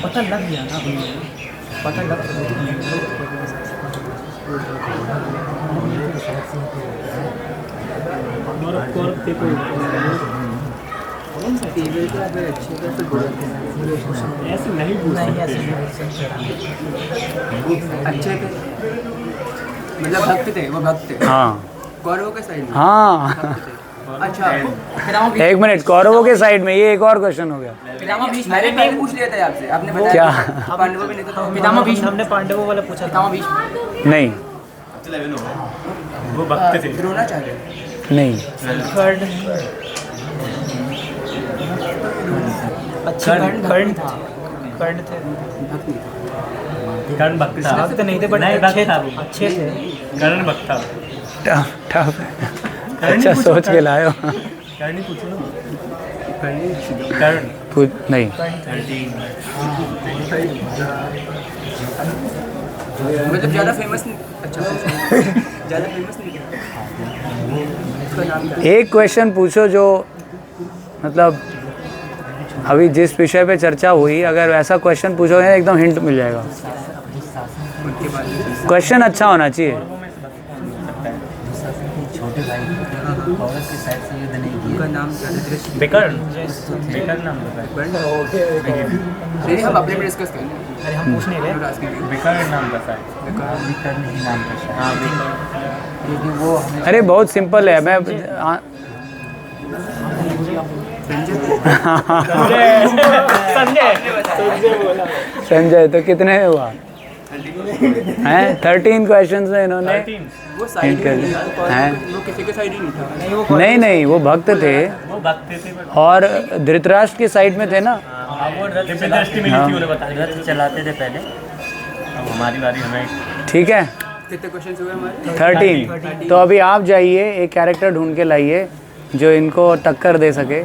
पता लग गया ना, पता लग ऐसे नहीं पूछ अच्छे थे, मतलब भक्त थे, वो भक्त थे। हाँ कौरवों के साइड में? हाँ अच्छा एक मिनट, कौरवों के साइड में, ये एक और क्वेश्चन हो गया। पितामह भीष्म, मैंने नहीं पूछ लिया था आपसे, आपने बताया क्या? पांडवों में नहीं था। पितामह भीष्म, हमने पांडवों वाला पूछा। पितामह भीष्म नहीं वो भक्त थे। द्रोणाचार्य नहीं कर्ण, अच्छा कर्ण था, कर्ण थे। कर्ण भक्त था, भक्त नहीं थे बट अच्छे थे। कर्ण भक्त था। टफ अच्छा सोच के लाए हो। कर्ण पूछो ना। कर्ण पूछ नहीं, मतलब ज़्यादा फेमस नहीं। अच्छा ज़्यादा फेमस नहीं था। उसका नाम क्या? एक क्वेश्चन पूछो जो मतलब अभी जिस विषय पे चर्चा हुई, अगर वैसा क्वेश्चन पूछोगे एकदम हिंट मिल जाएगा। क्वेश्चन अच्छा होना चाहिए। छोटे भाई औरत के साइड से युद्ध नहीं किया, उनका नाम क्या था? बेकर्ण नाम था। नहीं, हम अपने में डिस्कस करेंगे। अरे हम पूछ नहीं रहे। बेकर्ण नाम था शायद। विकर्ण ही नाम था शायद। हाँ क्योंकि वो हमें अरे बहुत सिंपल है, मैं संजय तो कितने हुआ हैं? 13 क्वेश्चन में इन्होंने वो साइड में नहीं था, हैं? वो किसी के साइड ही नहीं था। नहीं नहीं, वो भक्त थे वो भक्त थे और धृतराष्ट्र की साइड में थे ना। वो दृष्टि में नहीं थी, उन्हें बताया रथ चलाते थे पहले। अब हमारी बारी, हमें ठीक है कितने क्वेश्चन हुए हमारे? 13। तो अभी आप जाइए, एक कैरेक्टर ढूंढ के लाइए जो इनको टक्कर दे सके,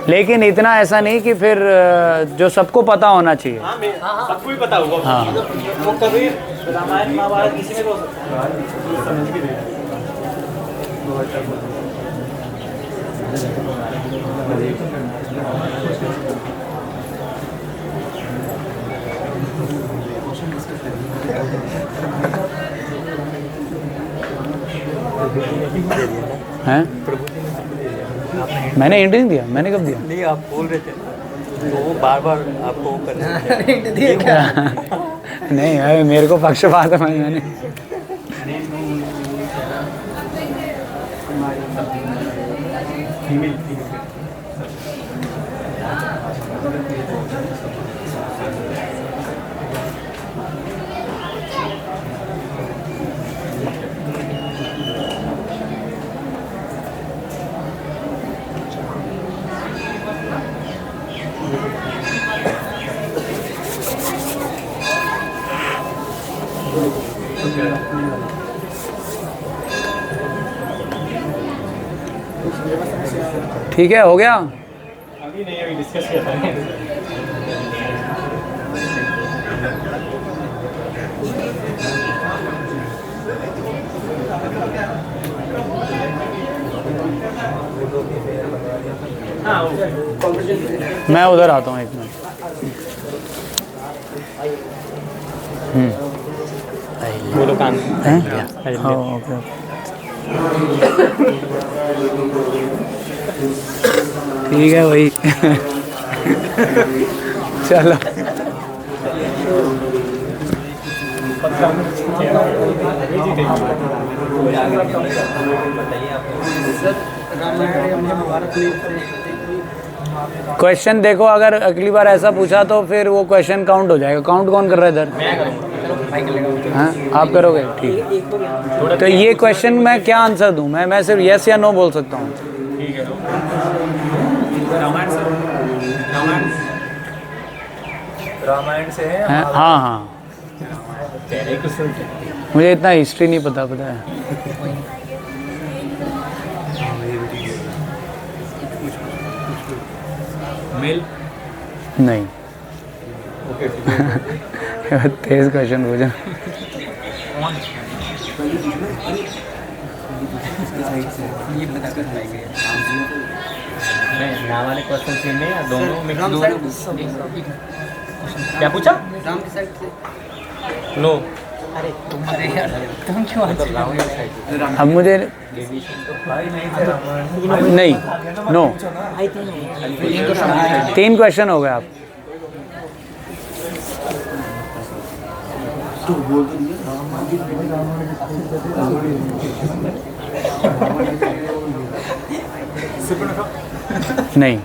लेकिन इतना ऐसा नहीं कि फिर जो सबको पता होना चाहिए। सबको ही पता होगा। हाँ वो कभी रामायण महाभारत किसी में भी हो सकता हैं? मैंने हिंट नहीं दिया, मैंने कब दिया? नहीं, आप बोल रहे थे तो वो बार बार आपको कर नहीं अरे मेरे को पक्षपात है, मैंने ठीक है, हो गया। अभी नहीं, अभी डिस्कस किया था। मैं उधर आता हूँ एक मिनट। बोलो कान हैं? हाँ, ओके। ठीक है भाई। चलो। क्वेश्चन देखो, अगर अगली बार ऐसा पूछा तो फिर वो क्वेश्चन काउंट हो जाएगा। काउंट कौन कर रहा है इधर? हाँ, आप करोगे? ठीक है। तो ये क्वेश्चन मैं क्या आंसर दूं? मैं सिर्फ यस या नो बोल सकता हूँ। ठीक है। रामायण से है। हाँ हाँ, मुझे इतना हिस्ट्री नहीं पता है। मेल नहीं। तेज क्वेश्चन पूछा। नाम वाले क्वेश्चन सेम है या दोनों में? क्या पूछा? राम की साइड से। नो। अरे तुम्हारे यार, तुम क्यों अब मुझे नहीं, नो। 3 क्वेश्चन हो गए आप। नहीं।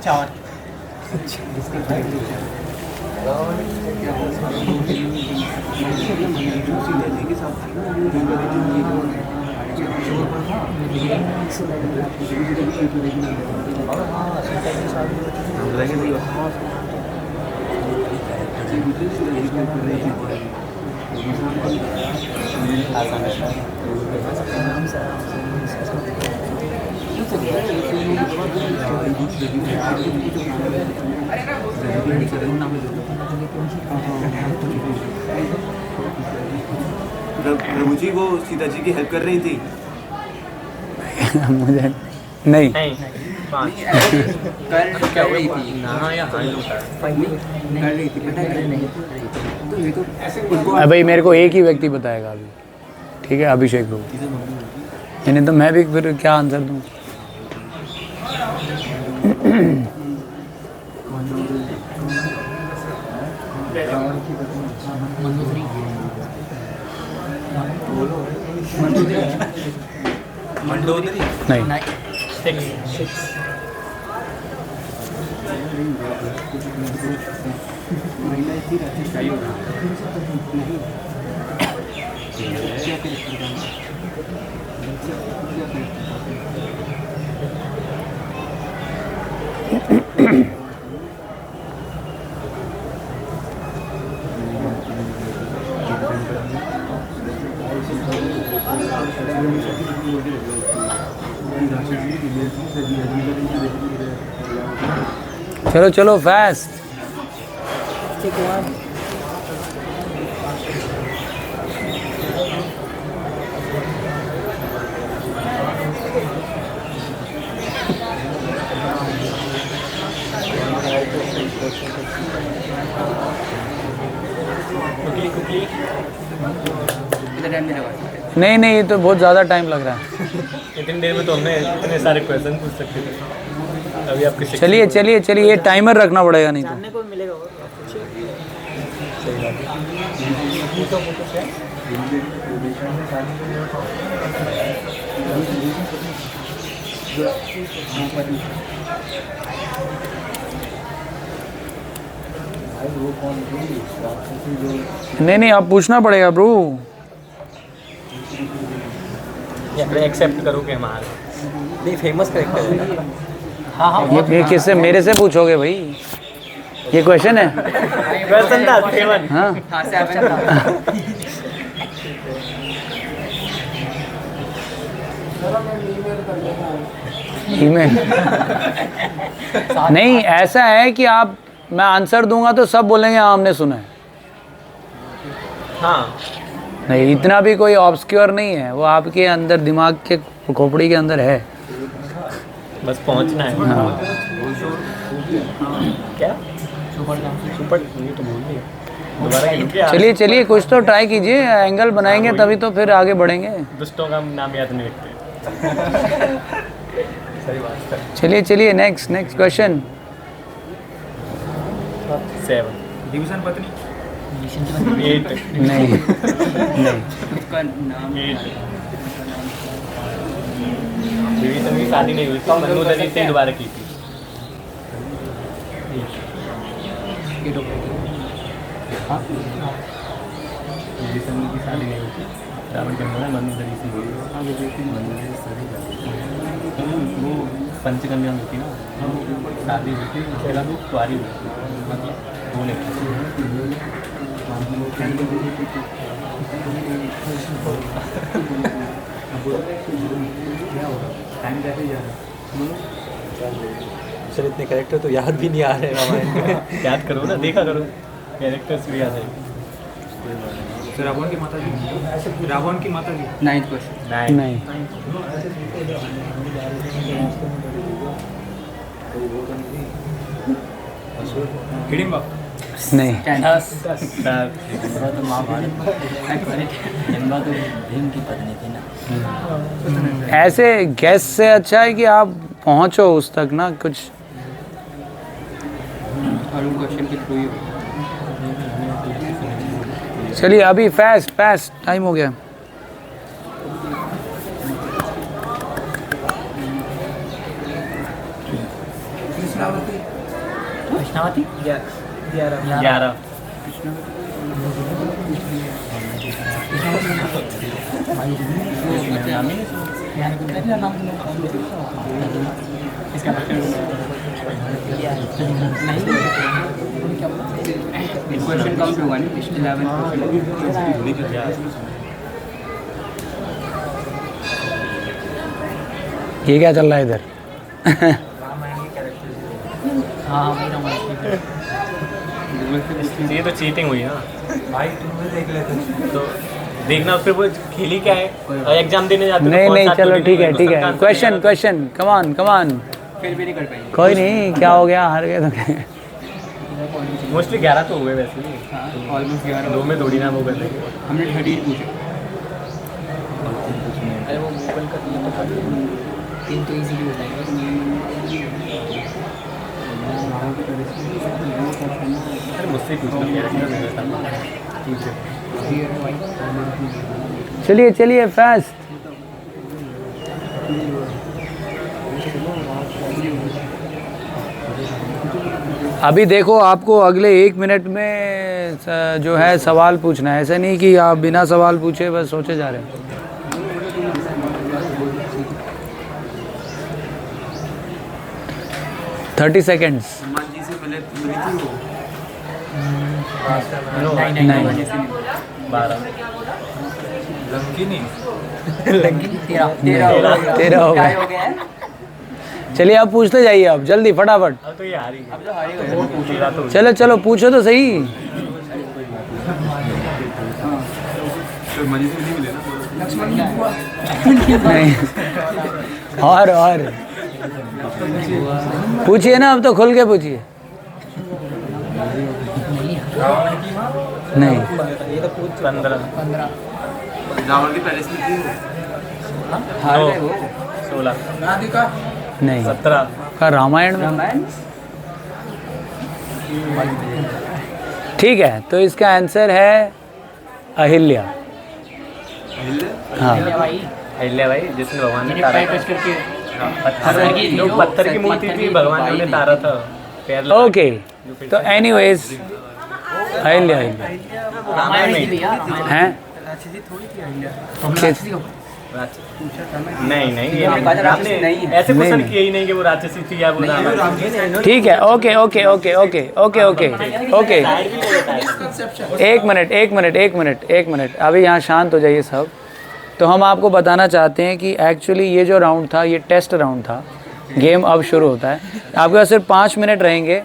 प्रभु जी वो सीता जी की हेल्प कर रही थी। मुझे नहीं। कर रही थी ना या भाई मेरे को एक ही व्यक्ति बताएगा अभी, ठीक है? अभिषेक को। नहीं तो मैं भी फिर क्या आंसर दूं? मंडोदरी नहीं। चलो चलो फास्ट। नहीं नहीं, ये तो बहुत ज़्यादा टाइम लग रहा है। इतनी देर में तो हमने इतने सारे क्वेश्चन पूछ सकते थे। अभी आपके चलिए चलिए चलिए, ये टाइमर रखना पड़ेगा नहीं तो। नहीं नहीं, आप पूछना पड़ेगा ब्रो। एक्सेप्ट करोगे हमारे? नहीं, फेमस करेक्टर है। हाँ हाँ, ये किससे? मेरे से पूछोगे भाई? ये क्वेश्चन है? क्वेश्चन था 7। हाँ हाँ 7 था। ईमेल नहीं, ऐसा है कि आप, मैं आंसर दूंगा तो सब बोलेंगे हाँ हमने सुना है। हाँ नहीं, इतना भी कोई ऑब्सक्योर नहीं है, वो आपके अंदर दिमाग के खोपड़ी के अंदर है। बस पहुंचना है। हाँ क्या सुपर ये तो बोल दिया दोबारा। चलिए चलिए, कुछ तो ट्राई कीजिए, एंगल बनाएंगे तभी तो फिर आगे बढ़ेंगे। दुष्टों का नाम याद नहीं रखते। सही बात है। चलिए चलिए, नेक्स्ट क्वेश्चन। 7 डिवीजन पत्नी 8 नहीं उसका नाम 8 विभीषण की शादी नहीं हुई थी, मनोदरी से दोबारा की थी। विभीषण की शादी नहीं हुई थी, रावण के मुंह में मनोदरी से हुई। वो पंचकन्या होती ना, शादी हुई थी, पहला वो कुंवारी हुई थी, मतलब वो नहीं। टाइम कैसे जा रहा सर इतने कैरेक्टर तो याद भी नहीं आ रहे रामायण में। याद करो ना, देखा करो, कैरेक्टर्स भी याद है। है? रावण की माता जी, रावण की माता जी 9th क्वेश्चन। नहीं हिडिंबा नहीं तो महाभारत हिडिंबा तो भीम की पत्नी थी ना। ऐसे गैस से अच्छा है कि आप पहुंचो उस तक ना कुछ। और उन क्वेश्चन के थ्रू ही चलिए अभी फास्ट टाइम हो गया। कृष्णावती 11 क्वेश्चन काउंट होगा नहीं 11 ये क्या चल रहा है इधर? ये तो चीटिंग हुई ना भाई, तुम देख लेते तो देखना फिर वो खेली क्या है, एग्जाम देने जाते नहीं चलो ठीक है क्वेश्चन कम ऑन फिर भी नहीं कर पाएंगे। कोई नहीं, क्या हो गया, हार गए तो क्या। मोस्टली 11 तो हुए वैसे ही, ऑलमोस्ट 11 दो में थोड़ी ना वो गए थे। हमने 13 पूछे। अरे वो गूगल का 3 तो इजीली हो जाएगा। अरे मुझसे पूछ लो क्या। चलिए फास्ट। अभी देखो, आपको अगले 1 मिनट में जो है सवाल पूछना है, ऐसा नहीं कि आप बिना सवाल पूछे बस सोचे जा रहे हैं। Thirty seconds. नहीं 13 हो गए। चलिए आप पूछते जाइए, आप जल्दी फटाफट। तो ये हारी, अब जो हारेगा तो चलो पूछो तो सही। नहीं और पूछिए ना, अब तो खुल के पूछिए। नहीं 15 रावण की पैलेस में थी 16 नहीं 17 का रामायण में। ठीक है, तो इसका आंसर है अहिल्या। हाँ अहिल्या भाई, जिसने भगवान ने तारा पत्थर की मूर्ति थी, भगवान ने तारा था पैर। ओके, तो एनीवेज अहिल्या रामायण में हैं नहीं नहीं, ये राक्षस नहीं है। ऐसे क्वेश्चन किए ही नहीं कि वो राक्षसी थी या वो राम। ठीक है, okay okay okay okay okay okay okay. एक मिनट, अभी यहाँ शांत हो जाइए सब। तो हम आपको बताना चाहते हैं कि एक्चुअली ये जो राउंड था ये टेस्ट राउंड था। गेम अब शुरू होता है। आपके पास सिर्फ 5 मिनट रहेंगे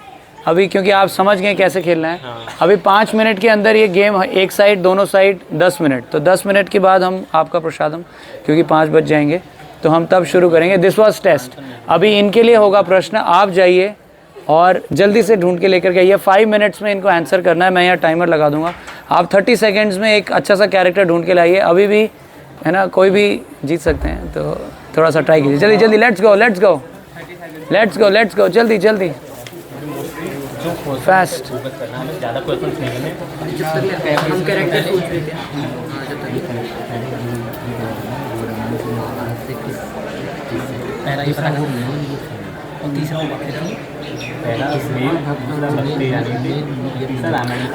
अभी, क्योंकि आप समझ गए कैसे खेलना है। अभी 5 मिनट के अंदर ये गेम, एक साइड दोनों साइड 10 मिनट। तो 10 मिनट के बाद हम आपका प्रसादम, क्योंकि 5 बज जाएंगे तो हम तब शुरू करेंगे। This was test. अभी इनके लिए होगा प्रश्न, आप जाइए और जल्दी से ढूंढ के लेकर के आइए। 5 मिनट्स में इनको आंसर करना है। मैं यहाँ टाइमर लगा दूंगा। आप 30 सेकेंड्स में एक अच्छा सा कैरेक्टर ढूंढ के लाइए। अभी भी है ना, कोई भी जीत सकते हैं, तो थोड़ा सा ट्राई कीजिए। जल्दी जल्दी, लेट्स गो, जल्दी जल्दी, फास्ट। ज़्यादा क्वेश्चन नहीं है। हम कैरेक्टर पूछ रहे थे। पहला ही पता और तीसरा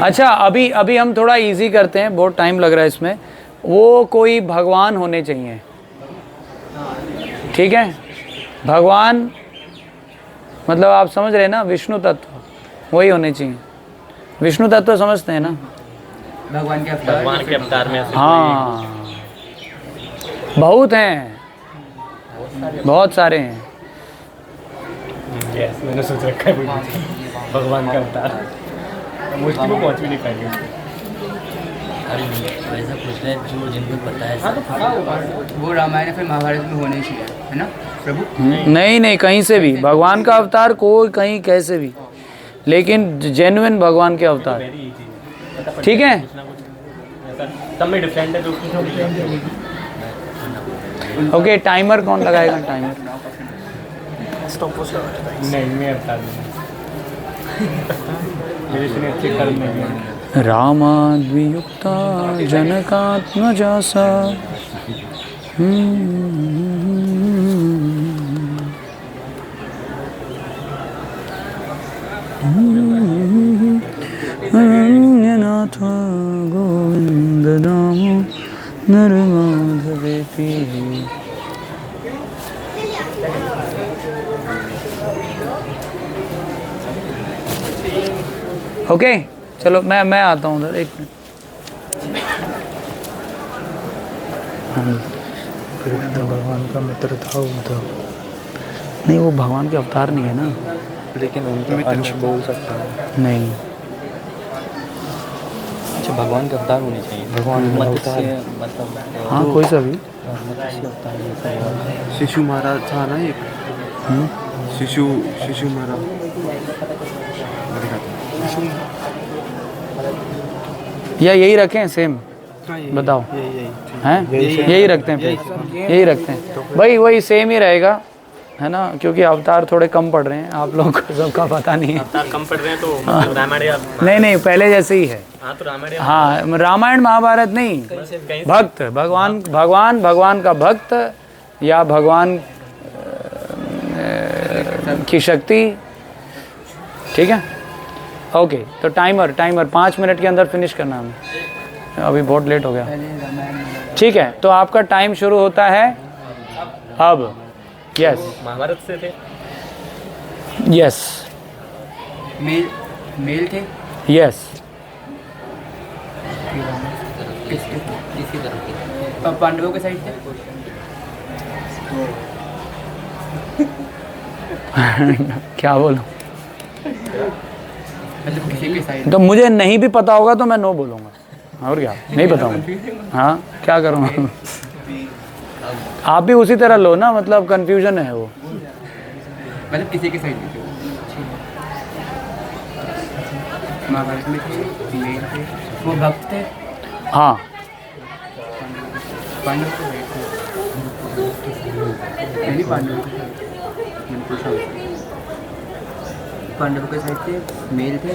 अच्छा, अभी हम थोड़ा इजी करते हैं, बहुत टाइम लग रहा है इसमें। वो कोई भगवान होने चाहिए, ठीक है? भगवान मतलब आप समझ रहे हैं ना, विष्णु तत्व वही होने चाहिए। विष्णु तत्व समझते हैं ना? भगवान के अवतार में। हाँ, बहुत हैं, बहुत सारे हैं। मैंने सोच रखा है भगवान का अवतार, मुश्किल में पहुँच भी नहीं पाएंगे। अरे वैसा पूछ रहे हैं जो जिनको पता है। वो रामायण फिर महाभारत में होने चाहिए, है ना प्रभु? नहीं, कहीं से भी भगवान का अवतार, कोई कहीं कैसे भी, लेकिन जेन्युइन भगवान के अवतार, ठीक है? सब में डिफरेंट है जो ओके, टाइमर कौन लगाएगा? टाइमर नहीं, मैं बता दूँगा। मेरे से अच्छे कर्म नहीं है। रामाद्वियुक्ता जनकात्मजा सा। नाथ गोविंद नामो नरमाधवेति। ओके, चलो मैं आता हूँ उधर, एक मिनट। भगवान का मित्र था उद्धव। नहीं, वो भगवान के अवतार नहीं है ना, लेकिन उनका अंश बोल सकता है। नहीं, अच्छा, भगवान के अवतार होने चाहिए। भगवान का अवतार मतलब, हाँ कोई सा भी। शिशु महाराज था ना एक, शिशु महाराज। या यही रखें सेम? बताओ, हैं? यही रखते हैं फिर, यही रखते हैं भाई, वही सेम ही रहेगा, है ना? क्योंकि अवतार थोड़े कम पड़ रहे हैं, आप लोगों को सबका पता नहीं है। अवतार कम पड़ रहे हैं तो रामायण नहीं, पहले जैसे ही है। हाँ, तो रामायण, हाँ, रामायण महाभारत नहीं, भक्त, भगवान का भक्त या भगवान की शक्ति, ठीक है? ओके, तो टाइमर 5 मिनट के अंदर फिनिश करना हमें, अभी बहुत लेट हो गया। ठीक है, तो आपका टाइम शुरू होता है अब। यस, महाभारत से थे। यस, मेल थे। यस, पांडवों के साइड थे। क्या बोलूं? मतलब किसी के साइड। तो मुझे नहीं भी पता होगा तो मैं नो बोलूँगा, और क्या, नहीं बताऊँगा। हाँ, क्या करूँगा? आप भी उसी तरह लो ना, मतलब कंफ्यूजन है वो। मतलब किसी के साइड थे। महाभारत में थे, मेल थे, वो भक्त थे। हाँ, पांडव के साइड थे। पांडवों के साइड थे, मेल थे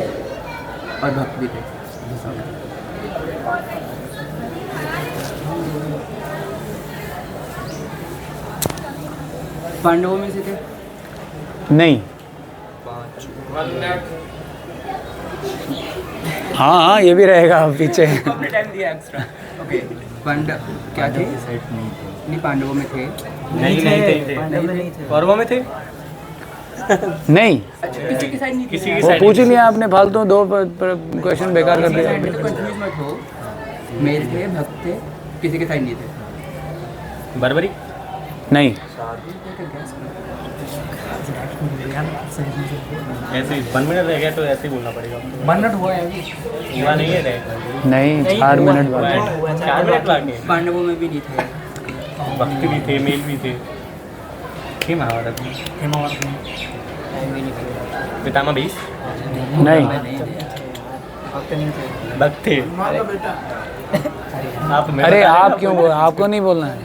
और भक्त भी थे। पांडवों में से थे? नहीं। हाँ, ये भी रहेगा पीछे। टाइम दिया एक्स्ट्रा। ओके, पांडव क्या थे? नहीं पांडवों में थे। नहीं थे। कौरवों में थे? नहीं, किसी की साइड नहीं किसी की वो साइड पूछ ही लिया आपने फालतू, 2 क्वेश्चन बेकार कर दिया। तो कंफ्यूज मत हो, मेल थे, भक्त थे, किसी के साइड नहीं थे। बर्बरी? नहीं, ऐसे ही 1 मिनट रह गया तो ऐसे ही बोलना पड़ेगा। 1 मिनट हुआ है अभी। हुआ नहीं है रहे। नहीं 4 मिनट बाकी। 4 मिनट बाकी है। पांडवों में भी नहीं थे। भक्त भी थे, मेल भी थे। थी महाभारत में। पितामह भीष्म? नहीं, भक्त थे। आप अरे आप क्यों आपको नहीं बोलना है?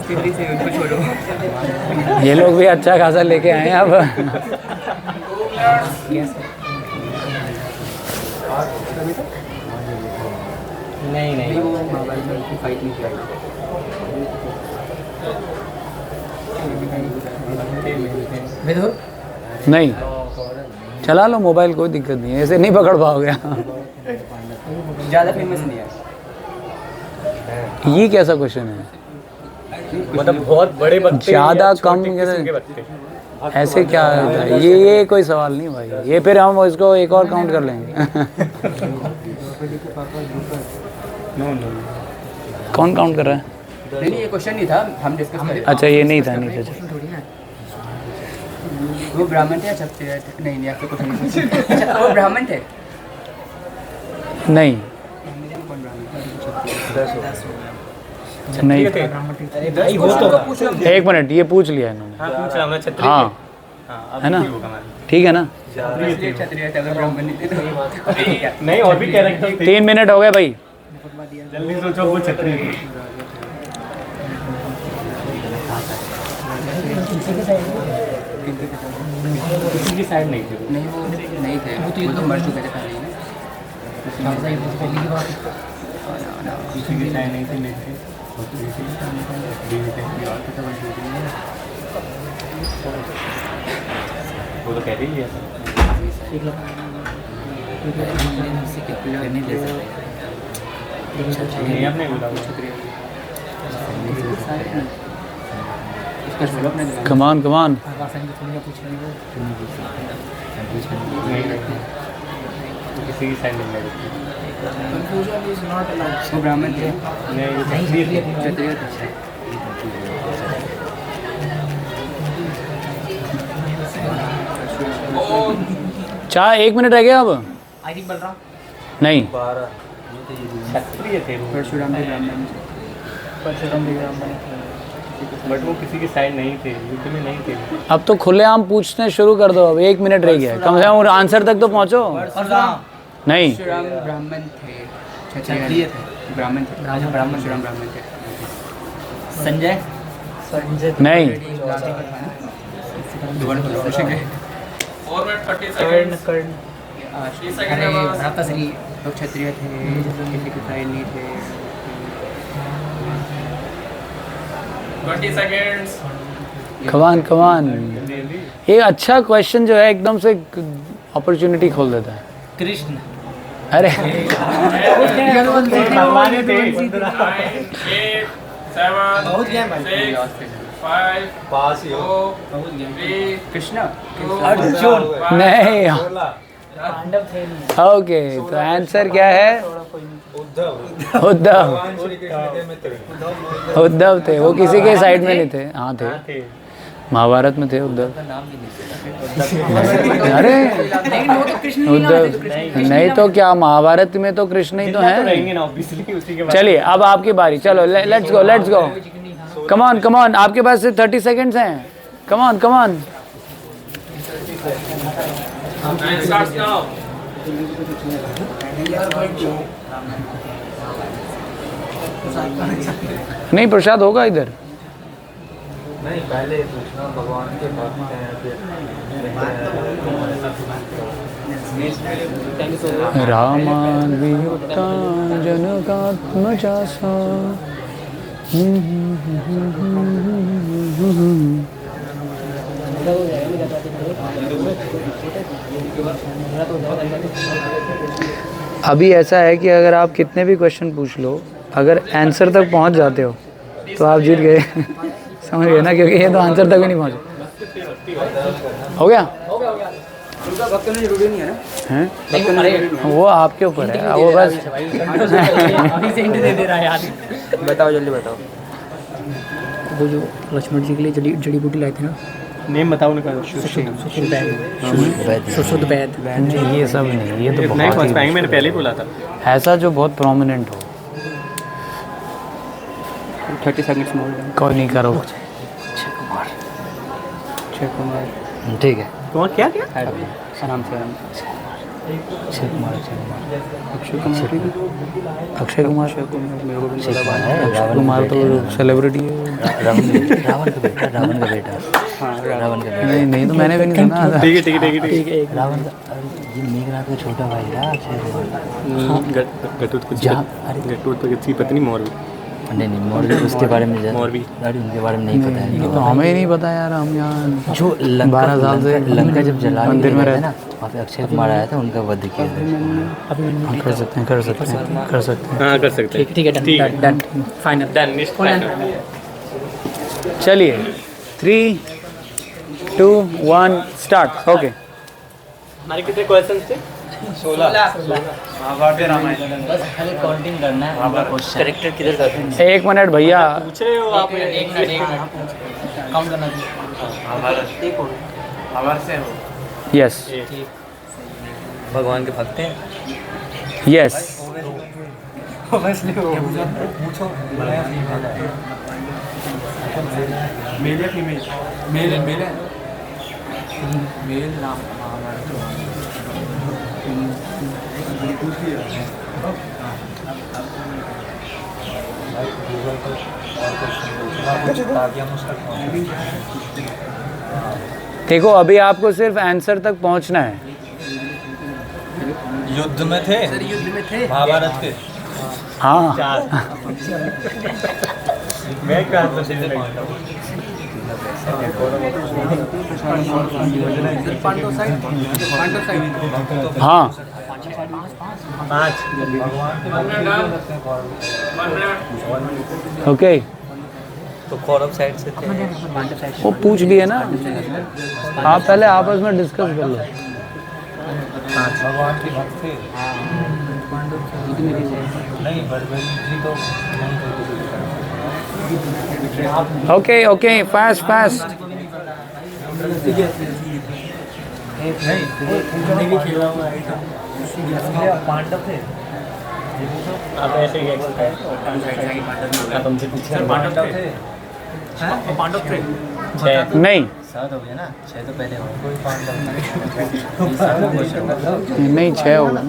जल्दी से उनको छोड़ो। ये लोग भी अच्छा खासा लेके आए हैं अब। नहीं वो महाभारत में उनकी फाइट नहीं किया। नहीं, चला लो मोबाइल, कोई दिक्कत नहीं है, ऐसे नहीं पकड़ पाओगे। ज़्यादा फेमस नहीं है। ये कैसा क्वेश्चन है? मतलब बहुत बड़े भक्त थे ज़्यादा या कम छोटे किस्म के भक्त थे? ऐसे क्या होता है? ये कोई सवाल नहीं भाई, ये फिर हम इसको एक और काउंट कर लेंगे। नो। कौन काउंट कर रहा है? नहीं ये क्वेश्चन नहीं था, हम डिस्कस कर रहे थे। अच्छा ये नहीं था, नहीं था। वो ब्राह्मण थे या क्षत्रिय थे? नहीं आपको कुछ नहीं। अच्छा वो ब्राह्मण थे? नहीं, नहीं। एक मिनट, ये पूछ लिया इन्होंने। हाँ पूछ रहा हूँ मैं, क्षत्रिय हाँ, हाँ है ना? ठीक है ना? क्षत्रिय थे, अगर ब्राह्मण नहीं थे तो नहीं, और भी कैरेक्टर थे। 3 मिनट हो गए भाई। जल्दी सोचो, वो क्षत्रिय थे। किसी की साइड नहीं थे। नहीं वो नहीं थे, वो तो मर चुके थे पहले ही। किसी की साइड नहीं थे, नहीं थे। वो तो कह ही लिया था। नहीं आपने बोला वो क्षत्रिय। कमान कमान। किसी की साइड नहीं लगी। वो ब्राह्मण थे? नहीं वो क्षत्रिय थे। क्षत्रिय थे। चार 1 मिनट रह गया अब। I think Balram. नहीं, क्षत्रिय थे वो। परशुराम भी ब्राह्मण थे। बट वो किसी की साइड नहीं थे, युद्ध में नहीं थे। अब तो खुलेआम पूछने शुरू कर दो। अब 1 मिनट रह गया है, कम से कम आंसर तक तो पहुंचो। नहीं, परशुराम ब्राह्मण थे, क्षत्रिय थे, ब्राह्मण थे, राजा ब्राह्मण, परशुराम ब्राह्मण थे। संजय? नहीं, कर्ण कर्ण। अरे भ्राताश्री लोग क्षत्रिय थे, किसी की साइड नहीं थे। 20 seconds। कमान कमान। ये अच्छा क्वेश्चन जो है एकदम से अपॉर्चुनिटी खोल देता है। कृष्ण। अरे भगवान ही थे। 8, 7, 6, 5, पास ही हो। 3, कृष्ण, अर्जुन। नहीं, पांडव थे नहीं। ओके, तो आंसर क्या है? उद्धव। उद्धव थे, वो किसी के साइड में नहीं थे। हाँ थे, महाभारत में थे उद्धव। अरे उद्धव नहीं तो क्या, महाभारत में तो कृष्ण ही तो है। चलिए अब आपकी बारी, चलो लेट्स गो, लेट्स गो। कमान कमान, आपके पास सिर्फ 30 सेकेंड्स हैं। कमान कमान। नहीं, प्रसाद होगा इधर। नहीं पहले पूछना भगवान के भक्त हैं। रामान्वियुक्ता जनकात्मजा सा। अभी ऐसा है कि अगर आप कितने भी क्वेश्चन पूछ लो, अगर आंसर तक पहुंच जाते हो तो आप जीत गए। समझ गए ना, क्योंकि ये तो आंसर तक भी नहीं पहुँचे। हो गया हैं? वो आपके ऊपर है, वो बस बताओ जल्दी बताओ। वो जो लक्ष्मण जी के लिए जड़ी बूटी लाए थे ना, नेम बताओ उनका। शुद्ध वैद। ये सब नहीं, ये तो नहीं बहुत समझ पाएंगे, मैंने पहले ही बोला था। ऐसा जो बहुत प्रोमिनेंट हो। 30 सेकंड्स मोर। कोई नहीं, करो। अक्षय कुमार। ठीक है। कौन क्या क्या? आराम से आराम। अक्षय कुमार। अक्षय कुमार ठीक है। अक्षय कुमार मेरे को भी नहीं पता। अक्षय कुमार तो सेलिब्रिटी है। रावण का बेटा हाँ नहीं नहीं, तो मैंने भी नहीं सुना। ठीक है रावण का ये मेघनाथ का छोटा भाई था अक्षय कुमार। गटूत तो किसी पत्नी मौरवी। नहीं मोरवी उसके बारे में मौरवी दादी उनके बारे में नहीं पता है। तो हमें ही नहीं पता यार, हम यहाँ जो 12 साल से लंका जब जलाने मंदिर में रहते ना, वहाँ पे अक्षय कुमार आया था, उनका वध किया था। कर सकते हैं। हाँ कर सकते हैं। ठीक है, डन फाइनल डन। चलिए 3, 2, 1 स्टार्ट। ओके। हमारे कितने क्वेश्चन थे? 16। बस खाली काउंटिंग करना है। करेक्टर किधर जाते हैं? 1 मिनट भैया। पूछ रहे हो आप? एक मिनट काउंट करना चाहिए। यस भगवान के भक्त हैं। यस। मेल या फीमेल? मेल है मेल नाम देखो, अभी आपको सिर्फ आंसर तक पहुंचना है। युद्ध में थे महाभारत के। हाँ। मैं कहाँ तो हाँ। 5। ओके, तो कौरव साइड से थे। वो पूछ लिए ना, आप पहले आपस में डिस्कस कर लो। भगवान के भक्त थे। नहीं okay okay, fast fast. Pandav थे। आप ऐसे ही तुमसे पूछे पांडव थे। पांडव थे। नहीं 7 हो गया ना, 6 तो पहले हो कोई नहीं, 6 होगा ना।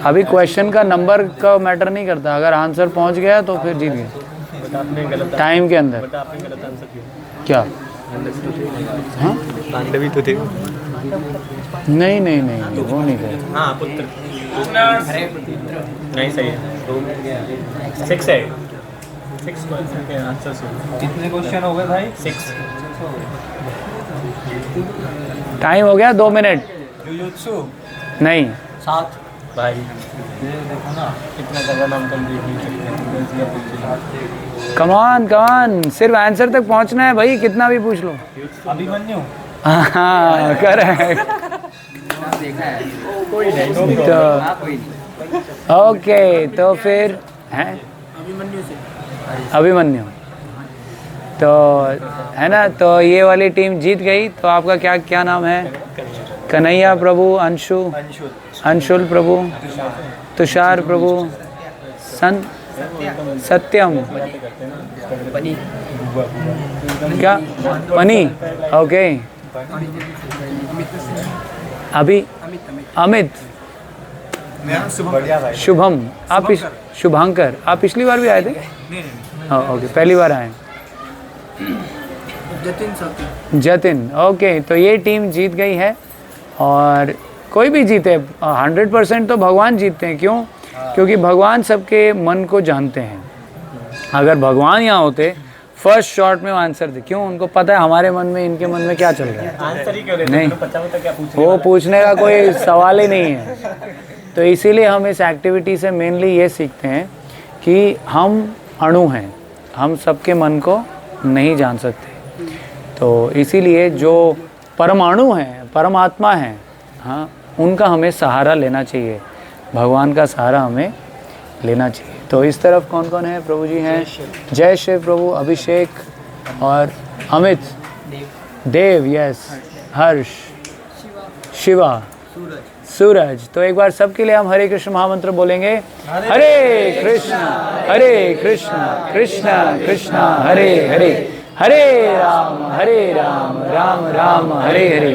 अभी क्वेश्चन का नंबर का मैटर नहीं करता, अगर आंसर पहुंच गया तो फिर जीत गए टाइम के अंदर। क्या? हाँ? पांडव तो थे। नहीं नहीं नहीं, वो नहीं थे। हाँ पुत्र। नहीं सही है। 6 है। 6 क्वेश्चन के आंसर से। कितने क्वेश्चन हो गए भाई? 6। टाइम हो गया 2 मिनट। जुजुत्सु नहीं 7 भाई। देखो ना कितना जगह नाम कर दिए। कमान कमान, सिर्फ आंसर तक पहुंचना है भाई, कितना भी पूछ लो। अभिमन्यु। हाँ करेक्ट। तो ओके, तो फिर हैं अभिमन्यु, तो है ना, तो ये वाली टीम जीत गई। तो आपका क्या क्या नाम है? कन्हैया प्रभु, अंशुल प्रभु, तुषार प्रभु, सत्यम, क्या पनी? ओके। अभी अमित, शुभम, आप शुभांकर, आप पिछली बार भी आए थे? हाँ ओके, पहली बार आए। जतिन, ओके। तो ये टीम जीत गई है, और कोई भी जीते 100% तो भगवान जीतते हैं। क्यों? क्योंकि भगवान सबके मन को जानते हैं। अगर भगवान यहाँ होते फर्स्ट शॉट में वो आंसर दे। क्यों? उनको पता है हमारे मन में, इनके मन में क्या चल रहा है। आंसर ही क्यों देते? नहीं, पता होता क्या पूछने वो पूछने का कोई सवाल ही नहीं है। तो इसीलिए हम इस एक्टिविटी से मेनली ये सीखते हैं कि हम अणु हैं, हम सबके मन को नहीं जान सकते। तो इसीलिए जो परमाणु हैं, परमात्मा हैं, हाँ, उनका हमें सहारा लेना चाहिए, भगवान का सहारा हमें लेना चाहिए। तो इस तरफ कौन कौन है? प्रभु जी हैं, जय शिव प्रभु, अभिषेक और अमित, देव, यस, हर्ष, शिवा, सूरज। तो एक बार सबके लिए हम हरे कृष्ण महामंत्र बोलेंगे। हरे कृष्ण कृष्ण कृष्ण हरे हरे, हरे राम राम राम हरे हरे।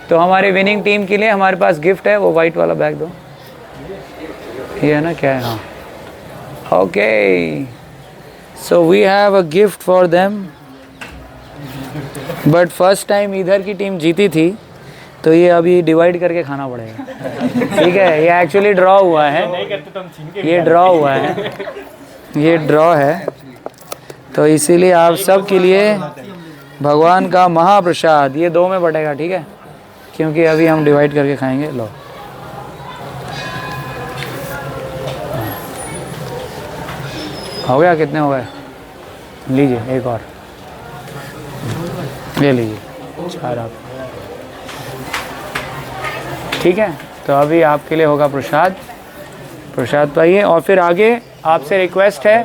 तो हमारे विनिंग टीम के लिए हमारे पास गिफ्ट है, वो वाइट वाला बैग दो, ये है ना, क्या है? हाँ, okay, so we have a gift for them, but first time इधर की टीम जीती थी, तो ये अभी डिवाइड करके खाना पड़ेगा। ठीक है, ये एक्चुअली ड्रॉ हुआ है, ये ड्रॉ हुआ है, ये ड्रॉ है। तो इसीलिए आप सब के लिए भगवान का महाप्रसाद ये 2 में बटेगा, ठीक है, क्योंकि अभी हम डिवाइड करके खाएंगे। लो, हो गया? कितने हो गए? लीजिए एक और, ले लीजिए 4 आप, ठीक है। तो अभी आपके लिए होगा प्रसाद, प्रसाद पाइए। और फिर आगे आपसे रिक्वेस्ट है